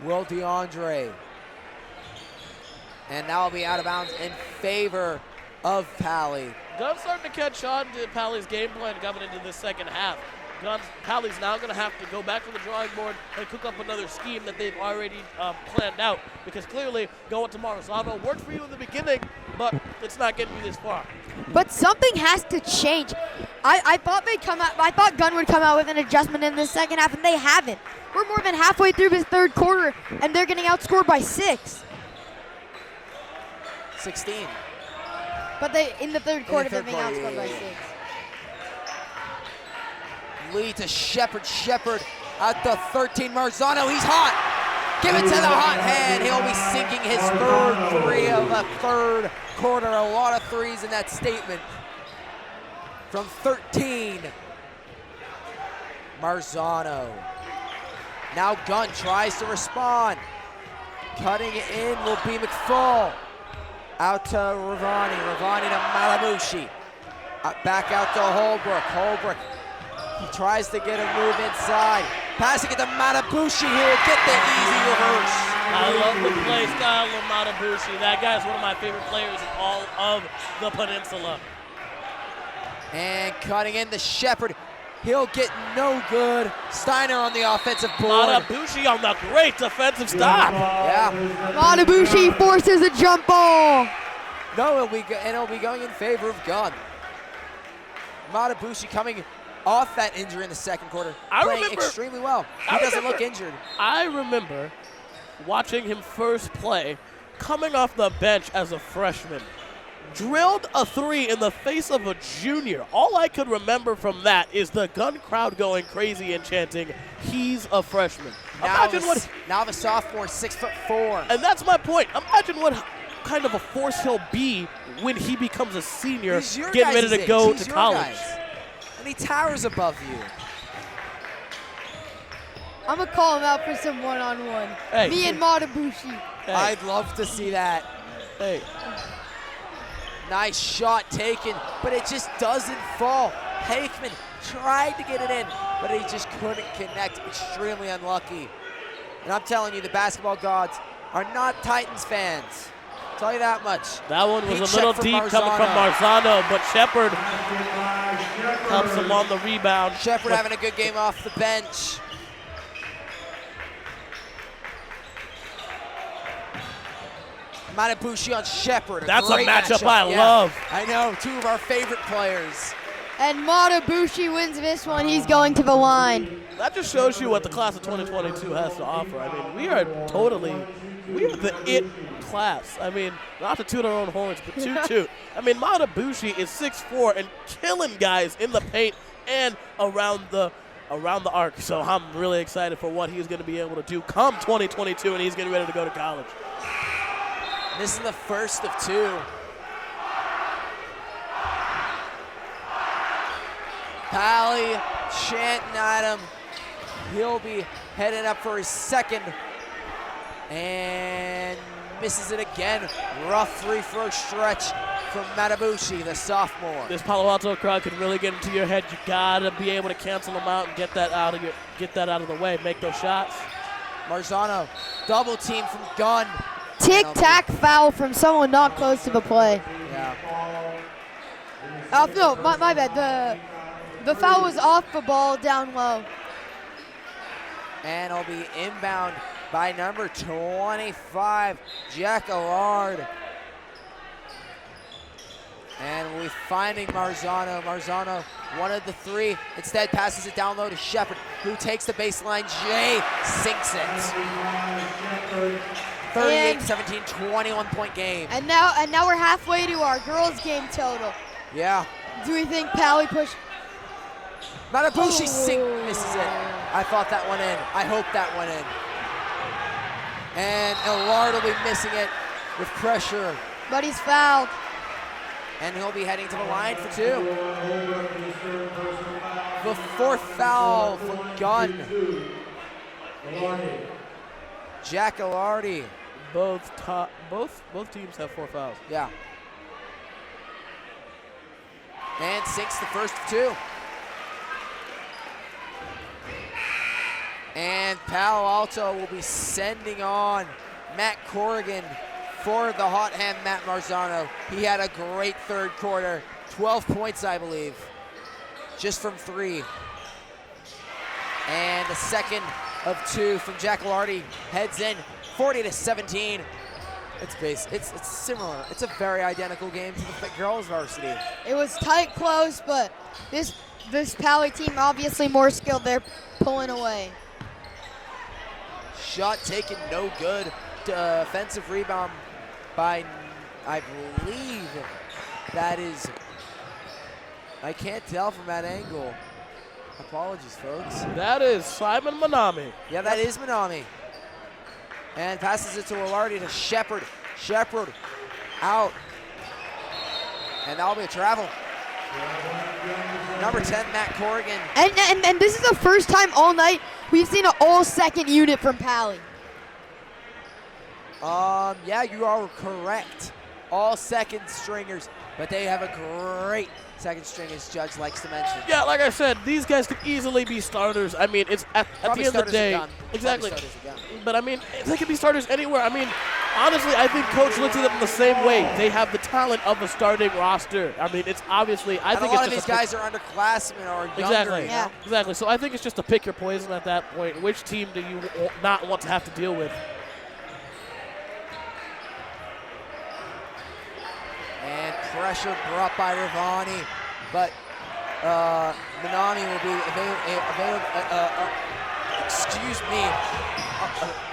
Will DeAndre. And now will be out of bounds in favor of Pally. Gunn's starting to catch on to Pally's game plan coming into the second half. Pally's now going to have to go back to the drawing board and cook up another scheme that they've already planned out, because clearly going to Marzano worked for you in the beginning, but it's not getting you this far. But something has to change. I thought Gunn would come out with an adjustment in the second half, and they haven't. We're more than halfway through this third quarter, and they're getting outscored by 6. 16. But in the third quarter, they're being outscored by 6. Lee to Shepard. Shepard at the 13. Marzano, he's hot. Give it to the hot hand. He'll be sinking his third 3 of the third quarter. A lot of threes in that statement. From 13. Marzano. Now Gunn tries to respond. Cutting it in will be McFall. Out to Ravani. Ravani to Matabushi. Back out to Holbrook. Holbrook. He tries to get a move inside. Passing it to Matabushi, who will get the easy reverse. I love the play style of Matabushi. That guy is one of my favorite players in all of the peninsula. And cutting in the Shepherd. He'll get no good. Steiner on the offensive board. Matabushi on the great defensive stop. Yeah. Matabushi forces a jump ball. No, it'll be going in favor of Gunn. Matabushi coming off that injury in the second quarter, playing extremely well. He doesn't look injured. I remember watching him first play, coming off the bench as a freshman. Drilled a 3 in the face of a junior. All I could remember from that is the Gunn crowd going crazy and chanting, "He's a freshman." Now the sophomore, 6'4". And that's my point. Imagine what kind of a force he'll be when he becomes a senior, getting ready to go to college. And he towers above you. I'm going to call him out for some one-on-one. Hey. Me and Matabushi. Hey. I'd love to see that. Hey. Nice shot taken, but it just doesn't fall. Hakeman tried to get it in, but he just couldn't connect. Extremely unlucky. And I'm telling you, the basketball gods are not Titans fans. I'll tell you that much. That one was a little deep coming from Marzano, but Shepherd helps him on the rebound. Shepherd having a good game off the bench. Matabushi on Shepherd. That's a matchup I love. I know, two of our favorite players. And Matabushi wins this one. He's going to the line. That just shows you what the class of 2022 has to offer. I mean, we are the it class. I mean, not to toot our own horns, but toot. I mean, Matabushi is 6'4" and killing guys in the paint and around the arc. So I'm really excited for what he's going to be able to do come 2022, and he's getting ready to go to college. This is the first of two. Pally chanting at him. He'll be heading up for his second. And misses it again. Rough free throw stretch from Matabushi, the sophomore. This Palo Alto crowd can really get into your head. You gotta be able to cancel them out and get that out of the way. Make those shots. Marzano, double team from Gunn. Tic-tac foul from someone not close to the play. Yeah. No, my bad. The foul was off the ball down low. And it'll be inbound by number 25, Jack Allard. And we'll be finding Marzano. Marzano wanted the 3. Instead passes it down low to Shepherd, who takes the baseline. Jay sinks it. 38-17, 21-point game. And now we're halfway to our girls' game total. Yeah. Do we think Pally push? Matabushi misses it. I thought that one in. I hope that went in. And Allard will be missing it with pressure. But he's fouled. And he'll be heading to the line for 2. The 4th foul for Gunn. Jack Allardy. Both teams have 4 fouls. Yeah. And sinks the first of 2. And Palo Alto will be sending on Matt Corrigan for the hot hand Matt Marzano. He had a great third quarter. 12 points, I believe, just from 3. And the second of 2 from Jack Allardy heads in, 40-17. It's similar. It's a very identical game to the girls' varsity. It was tight, close, but this Pally team obviously more skilled. They're pulling away. Shot taken, no good. Defensive rebound by, I believe that is, I can't tell from that angle. Apologies, folks. That is Simon Manami. Yeah, that is Manami. And passes it to Allardy to Shepherd. Shepherd out. And that'll be a travel. Number 10, Matt Corrigan. And this is the first time all night we've seen an all-second unit from Pally. Yeah, you are correct. All second stringers. But they have a great second string, as Judge likes to mention. Yeah, like I said, these guys could easily be starters. I mean, it's at the end of the day. Exactly. But I mean, they could be starters anywhere. I mean, honestly, I think Coach looks at them the same way. They have the talent of a starting roster. I mean, it's obviously. I think a lot of these guys are underclassmen or younger. Exactly. You know? Yeah. Exactly. So I think it's just to pick your poison at that point. Which team do you not want to have to deal with? And pressure brought by Rivani, but Minami will be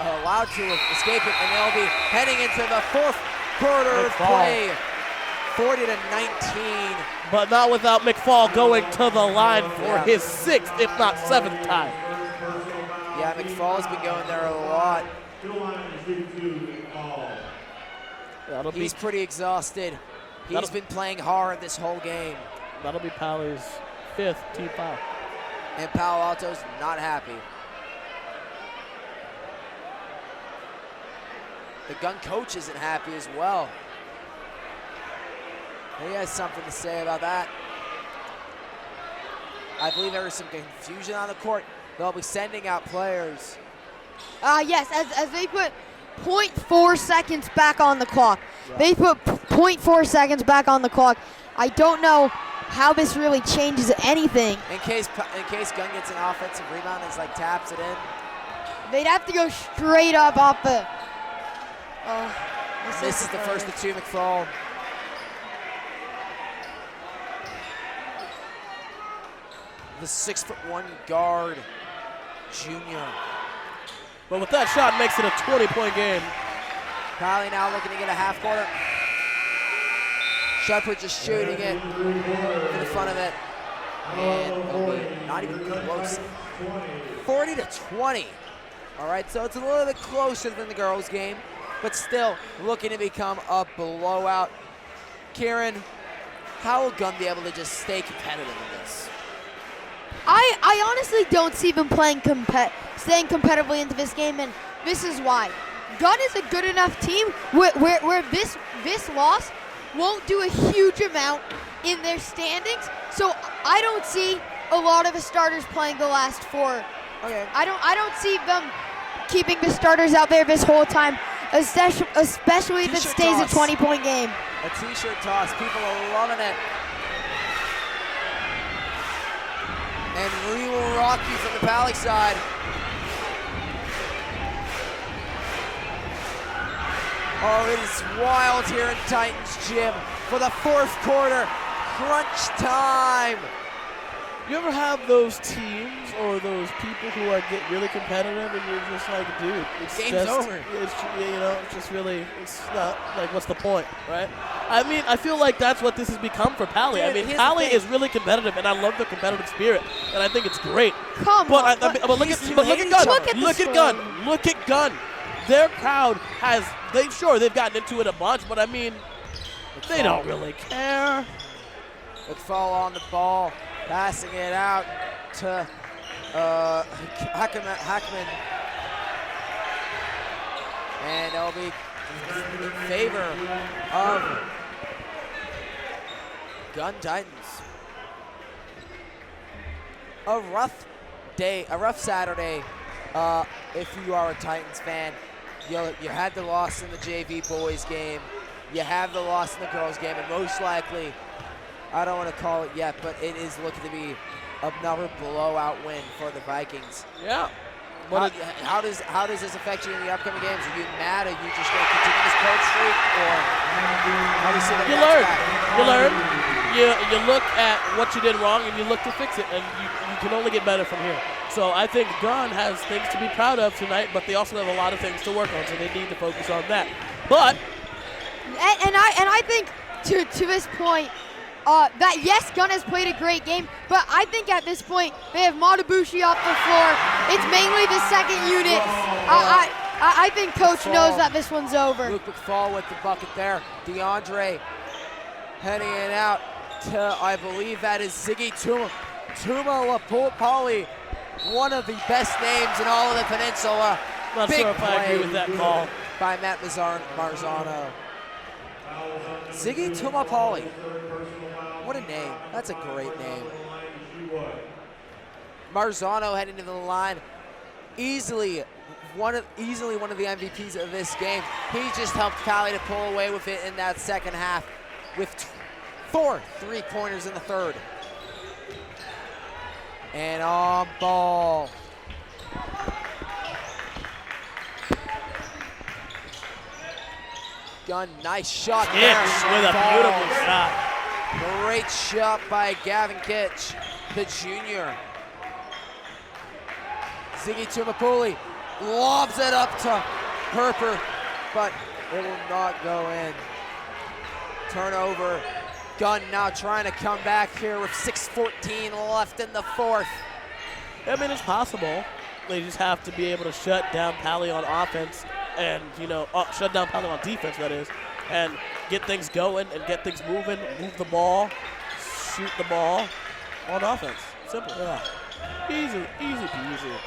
allowed to escape it, and they'll be heading into the fourth quarter of play, 40-19. But not without McFall going to the line for his 6th, if not 7th time. Yeah, McFall's been going there a lot. He's pretty exhausted. He's been playing hard this whole game. That'll be Pally's 5th team foul. And Palo Alto's not happy. The Gunn coach isn't happy as well. He has something to say about that. I believe there is some confusion on the court. They'll be sending out players. Yes, as they put 0.4 seconds back on the clock. Yeah. They put 0.4 seconds back on the clock. I don't know how this really changes anything. In case Gunn gets an offensive rebound and like taps it in. They'd have to go straight up off the. This is the first of 2, McFall. The 6'1" guard, junior. But with that shot, makes it a 20-point game. Pally now looking to get a half quarter. Shepard just shooting it to the front of it. And it'll be not even close. 40-20. All right, so it's a little bit closer than the girls' game, but still looking to become a blowout. Kieran, how will Gunn be able to just stay competitive in this? I honestly don't see them staying competitively into this game, and this is why. Gunn is a good enough team where this loss won't do a huge amount in their standings. So I don't see a lot of the starters playing the last 4. Okay. I don't see them keeping the starters out there this whole time, especially if it stays a 20-point game. A t-shirt toss, people are loving it. And we will rock you from the Pally side. Oh, it is wild here in Titans Gym for the 4th quarter. Crunch time. You ever have those teams or those people who get really competitive and you're just like, dude, it's Game's just over. It's just really, it's not like, what's the point, right? I mean, I feel like that's what this has become for Pally. Dude, I mean, here's Pally the thing. is really competitive, and I love the competitive spirit, and I think it's great. Come on. But look at These Gunn. two hate each other. Look at Gunn. Look at Gunn. Their crowd they've gotten into it a bunch, but I mean, they don't really care. McFall on the ball, passing it out to Hackman. And it'll be in favor of Gunn Titans. A rough day, a rough Saturday if you are a Titans fan. You had the loss in the JV boys game. You have the loss in the girls game, and most likely, I don't want to call it yet, but it is looking to be another blowout win for the Vikings. Yeah. How does this affect you in the upcoming games? Are you mad? Are you just going to continue this cold streak, or how do you see the You learn. You learn. You look at what you did wrong and you look to fix it, and you can only get better from here. So I think Gunn has things to be proud of tonight, but they also have a lot of things to work on, so they need to focus on that. But And I think to this point, that yes, Gunn has played a great game, but I think at this point they have Matabushi off the floor. It's mainly the second unit. I think Coach knows that this one's over. Luke McFall with the bucket there. DeAndre heading it out to, I believe that is Ziggy Tuma. Tuma Lapoli, one of the best names in all of the peninsula. not Big sure if I agree with that call. by Matt Marzano. Ziggy Tumapoli. What a name. That's a great name. Marzano heading to the line. Easily one of the MVPs of this game. He just helped Pally to pull away with it in that second half with 4 3-pointers in the third. And on ball. Gunn, nice shot there. Kitch with a beautiful shot. Great shot by Gavin Kitch, the junior. Ziggy Tumapoli lobs it up to Herper, but it will not go in. Turnover. Gunn now trying to come back here with 6:14 left in the fourth. I mean, it's possible. They just have to be able to shut down Pally on offense and, shut down Pally on defense, that is, and get things going and get things moving, move the ball, shoot the ball on offense. Simple. Yeah. Easy peasy.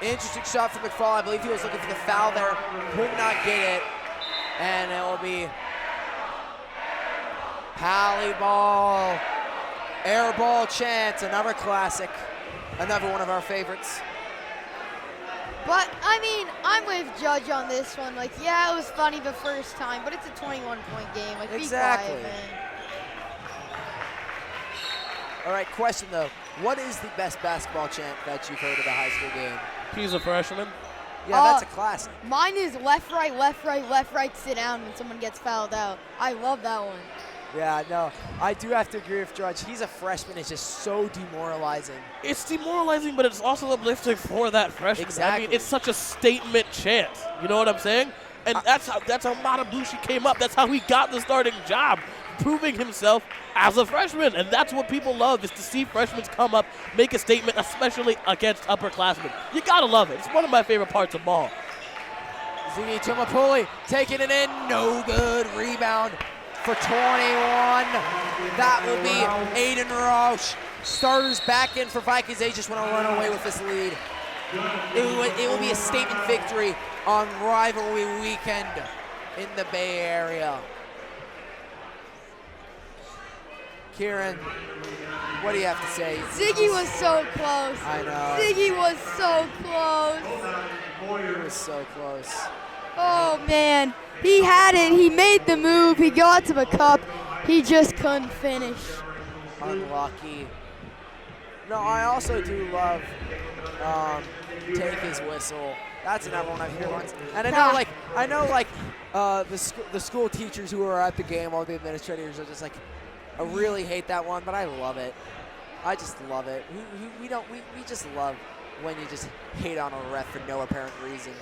Interesting shot from McFall. I believe he was looking for the foul there. Could not get it. And it will be Pally ball. Air ball chance, another classic. Another one of our favorites. But, I mean, I'm with Judge on this one. Like, yeah, it was funny the first time, but it's a 21-point game. Like, exactly. Be quiet, man. All right, question, though. What is the best basketball chant that you've heard of a high school game? He's a freshman. Yeah, that's a classic. Mine is left, right, left, right, left, right, sit down when someone gets fouled out. I love that one. Yeah, no, I do have to agree with Judge. He's a freshman. It's just so demoralizing. It's demoralizing, but it's also uplifting for that freshman. Exactly. I mean, it's such a statement chant. You know what I'm saying? And that's how Matabushi came up. That's how he got the starting job, proving himself as a freshman. And that's what people love, is to see freshmen come up, make a statement, especially against upperclassmen. You gotta love it. It's one of my favorite parts of ball. Ziggy Tumapoli taking it in, no good. Rebound for 21. That will be Aiden Roche. Starters back in for Vikings. They just want to run away with this lead. It will be a statement victory on Rivalry weekend in the Bay Area. Kieran, what do you have to say? Ziggy was so close. I know. Ziggy was so close. He was so close. Oh, man. He had it. He made the move. He got to the cup. He just couldn't finish. Unlucky. No, I also do love Take His Whistle. That's another one I've heard once. And I know the school teachers who are at the game, all the administrators are just like, I really hate that one, but I love it. I just love it. We just love when you just hate on a ref for no apparent reason.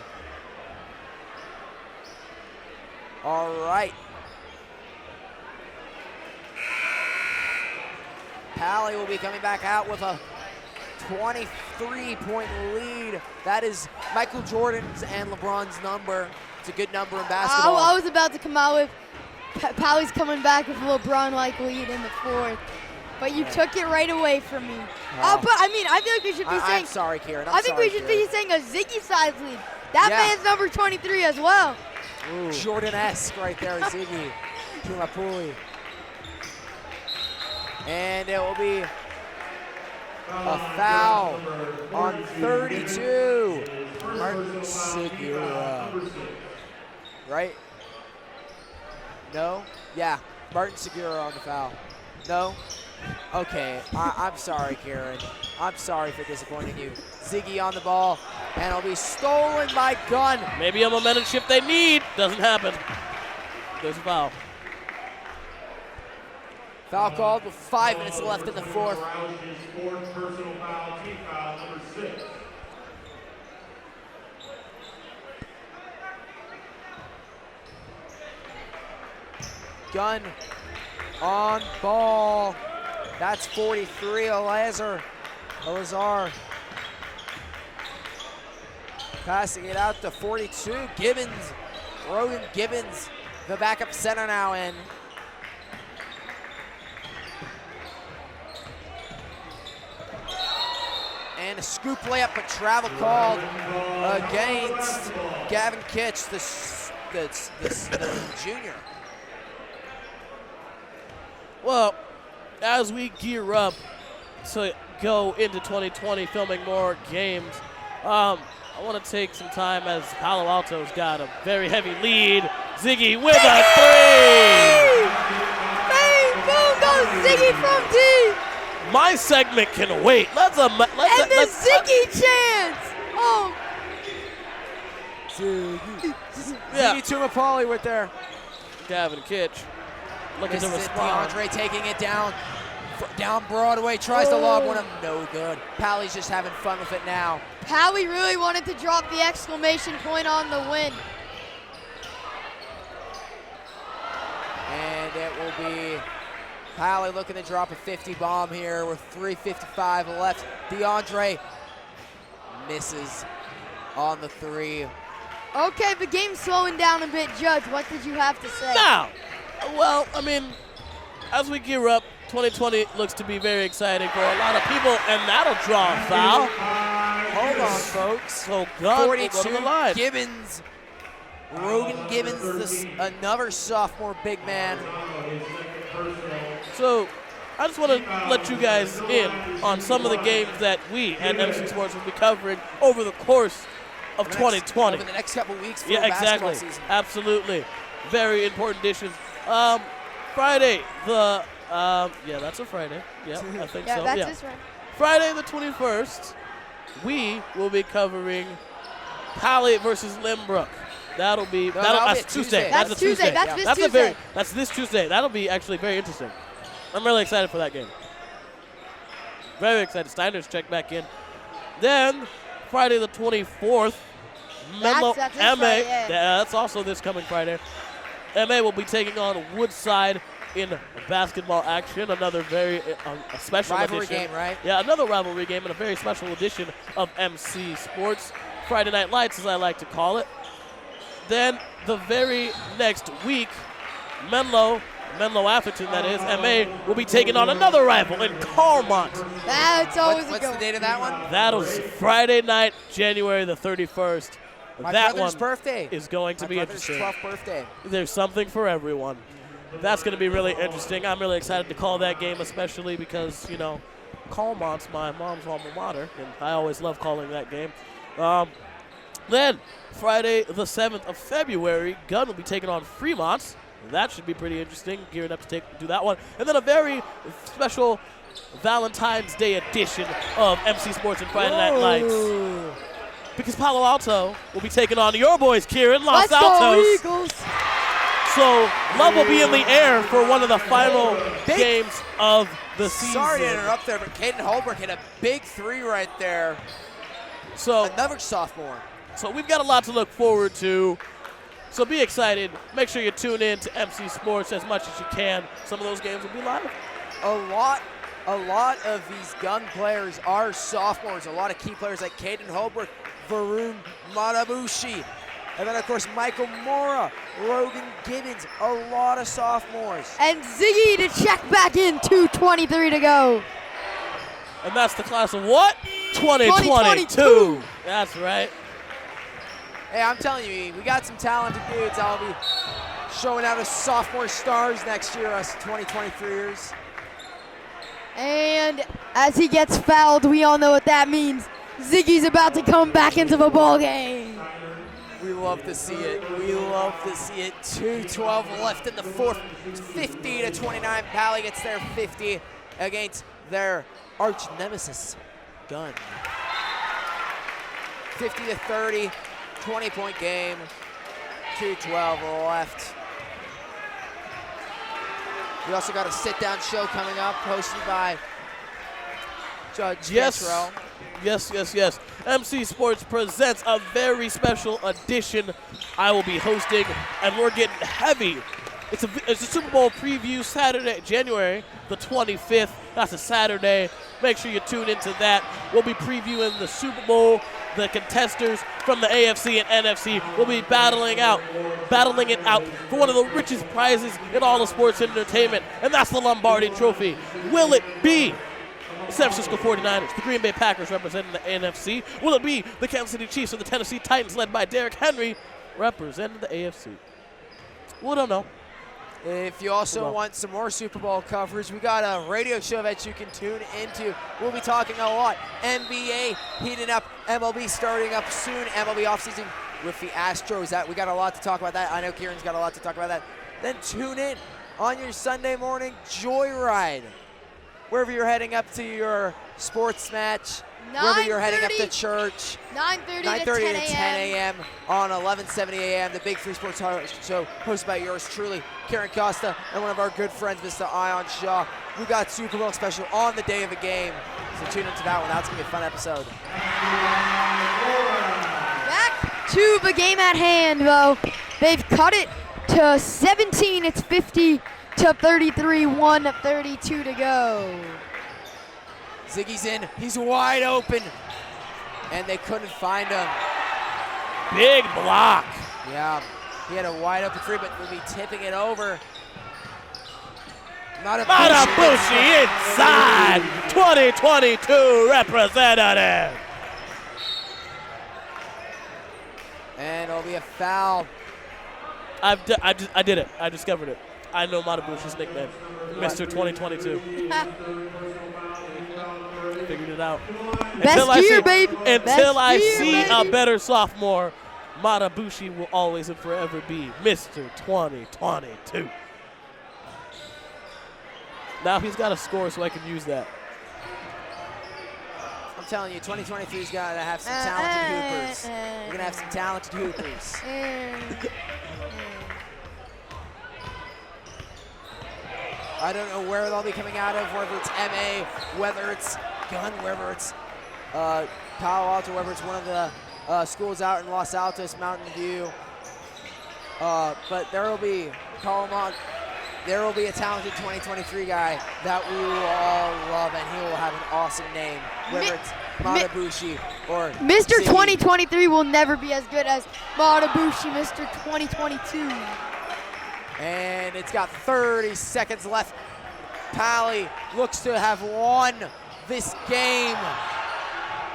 All right. Pally will be coming back out with a 23-point lead. That is Michael Jordan's and LeBron's number. It's a good number in basketball. I was about to come out with Pally's coming back with a LeBron-like lead in the fourth. But you took it right away from me. But I mean, I feel like we should be saying. I'm sorry, Kieran. I think we should be saying a Ziggy size lead. That man's number 23 as well. Ooh. Jordan-esque right there, Ziggy Tumapoli. And it will be a foul on 32. Martin Segura. Right? No? Yeah, Martin Segura on the foul. No? Okay, I'm sorry, Kieran. I'm sorry for disappointing you. Ziggy on the ball, and it'll be stolen by Gunn. Maybe a momentum shift they need. Doesn't happen. There's a foul. Foul called with 5 minutes left in the fourth. Personal foul, team foul, number 6. Gunn on ball. That's 43, Elazar. Passing it out to 42, Gibbons. Rogan Gibbons, the backup center now in. And a scoop layup, but travel called against Gavin Kitch, the the junior. Well, as we gear up to go into 2020 filming more games, I want to take some time as Palo Alto's got a very heavy lead. Ziggy with a three! Bang, boom goes Ziggy from deep! My segment can wait. Let's Ziggy chance! Oh, yeah. Ziggy Tumapali with there. Gavin Kitch looking This to is it, respond. DeAndre taking it down Broadway, tries to lob one of them, no good. Pally's just having fun with it now. Pally really wanted to drop the exclamation point on the win. And it will be Pally looking to drop a 50 bomb here with 3:55 left. DeAndre misses on the three. Okay, the game's slowing down a bit. Judge, what did you have to say? Now, well, I mean, as we gear up, 2020 looks to be very exciting for a lot of people, and that'll draw a foul. Hold on, folks. So Gunn will go to 42, the line. Gibbons. Rogan Gibbons, another sophomore big man. So I just want to let you guys in on some of the games that we at MC Sports will be covering over the course of 2020. Over the next couple weeks for Yeah, basketball exactly. season. Absolutely. Very important additions. Friday, yeah, that's a Friday. Yeah, I think Yeah, so. that's yeah. this right. Friday the 21st, we will be covering Pally versus Limbrook. That'll be that'll be that's a Tuesday. Tuesday. That's a Tuesday. Tuesday. That's this That's Tuesday. That's this Tuesday. That'll be actually very interesting. I'm really excited for that game. Very excited. Steiner's checked back in. Then Friday the 24th, Menlo That's this MA. Friday, yeah. That's also this coming Friday. MA will be taking on Woodside in basketball action. Another very a special Rivalry edition. game, right? Yeah, another rivalry game and a very special edition of MC Sports. Friday Night Lights, as I like to call it. Then the very next week, Menlo Atherton, that is, MA, will be taking on another rival in Carmont. That's always a What's good the one. date of that one? That'll Friday night, January the 31st. My that brother's one birthday. is going to My be brother's interesting. 12th birthday. There's something for everyone. That's going to be really interesting. I'm really excited to call that game, especially because, you know, Carmont's my mom's alma mater, and I always love calling that game. Then, Friday the 7th of February, Gunn will be taking on Fremont. That should be pretty interesting, gearing up to do that one. And then a very special Valentine's Day edition of MC Sports and Friday Night Lights. Because Palo Alto will be taking on your boys, Kieran, Los Let's go, Altos. Eagles. So love will be in the air for one of the final games of the season. Sorry to interrupt there, but Caden Holbrook hit a big three right there. So Another sophomore. we've got a lot to look forward to. So be excited. Make sure you tune in to MC Sports as much as you can. Some of those games will be live. A lot of these Gunn players are sophomores. A lot of key players like Caden Holbrook, Varun Matabushi, and then of course Michael Mora, Rogan Gibbons, a lot of sophomores. And Ziggy to check back in, 2:23 to go. And that's the class of what? 2022. 2022. That's right. Hey, I'm telling you, we got some talented dudes. I'll be showing out as sophomore stars next year, us 2023ers. And as he gets fouled, we all know what that means. Ziggy's about to come back into the ball game. We love to see it. We love to see it. 2:12 left in the fourth. 50-29. Pally gets their 50 against their arch nemesis, Gunn. 50-30, 20-point game. 2:12 left. We also got a sit-down show coming up, hosted by Judge Cantrell. Yes. MC Sports presents a very special edition I will be hosting, and we're getting heavy. It's a Super Bowl preview Saturday, January the 25th. That's a Saturday. Make sure you tune into that. We'll be previewing the Super Bowl. The contestants from the AFC and NFC will be battling it out for one of the richest prizes in all of sports entertainment, and that's the Lombardi Trophy. Will it be the San Francisco 49ers, the Green Bay Packers representing the NFC? Will it be the Kansas City Chiefs or the Tennessee Titans led by Derrick Henry? representing the AFC. We don't know. If you also Well. want some more Super Bowl coverage, we got a radio show that you can tune into. We'll be talking a lot. NBA heating up, MLB starting up soon, MLB offseason with the Astros. We got a lot to talk about that. I know Kieran's got a lot to talk about that. Then tune in on your Sunday morning joyride. Wherever you're heading up to your sports match, wherever you're heading up to church. 9:30 to 10 a.m. on 1170 a.m. The Big Free Sports Show, hosted by yours truly, Kieran Costa, and one of our good friends, Mr. Ion Shaw. We got Super Bowl special on the day of the game, so tune into that one. That's going to be a fun episode. Back to the game at hand, though. They've cut it to 17. It's 50 to 33, 1:32 to go. Ziggy's in. He's wide open, and they couldn't find him. Big block. Yeah, he had a wide open three, but we'll be tipping it over. Matabushi inside. 2022 representative. And it'll be a foul. I did it. I discovered it. I know Matabushi's nickname, Mr. 2022. Figured it out. Best year, baby. Until I Best year, see baby. a better sophomore, Matabushi will always and forever be Mr. 2022. Now he's got to score so I can use that. I'm telling you, 2023's got to have some talented hoopers. We're going to have some talented hoopers. I don't know where they'll be coming out of, whether it's MA, whether it's Gunn, whether it's Palo Alto, whether it's one of the schools out in Los Altos, Mountain View. But there will be a talented 2023 guy that we will all love, and he will have an awesome name, whether it's Matabushi or Mr. Ziggy. 2023 will never be as good as Matabushi, Mr. 2022. And it's got 30 seconds left. Pally looks to have won this game.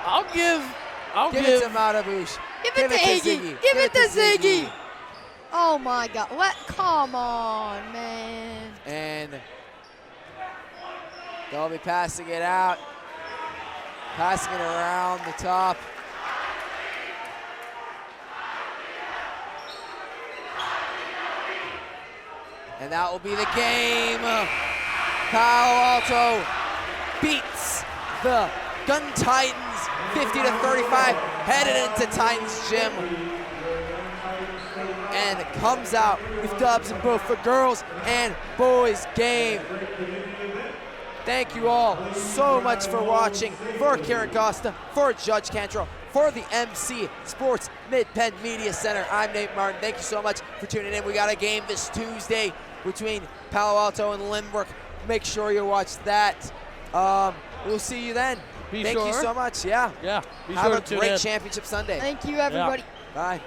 I'll give Give it to Matabushi. Give it to Iggy. Give it to Ziggy. Oh my God! Come on, man. And they'll be passing it out, passing it around the top. And that will be the game. Palo Alto beats the Gunn Titans 50 to 35, headed into Titans Gym. And it comes out with dubs in both the girls and boys game. Thank you all so much for watching. For Kieran Costa, for Judge Cantrell, for the MC Sports Midpen Media Center, I'm Nate Martin. Thank you so much for tuning in. We got a game this Tuesday between Palo Alto and Lynbrook. Make sure you watch that. We'll see you then. Thank you so much. Yeah. Yeah. Have a great championship Sunday. Thank you, everybody. Bye.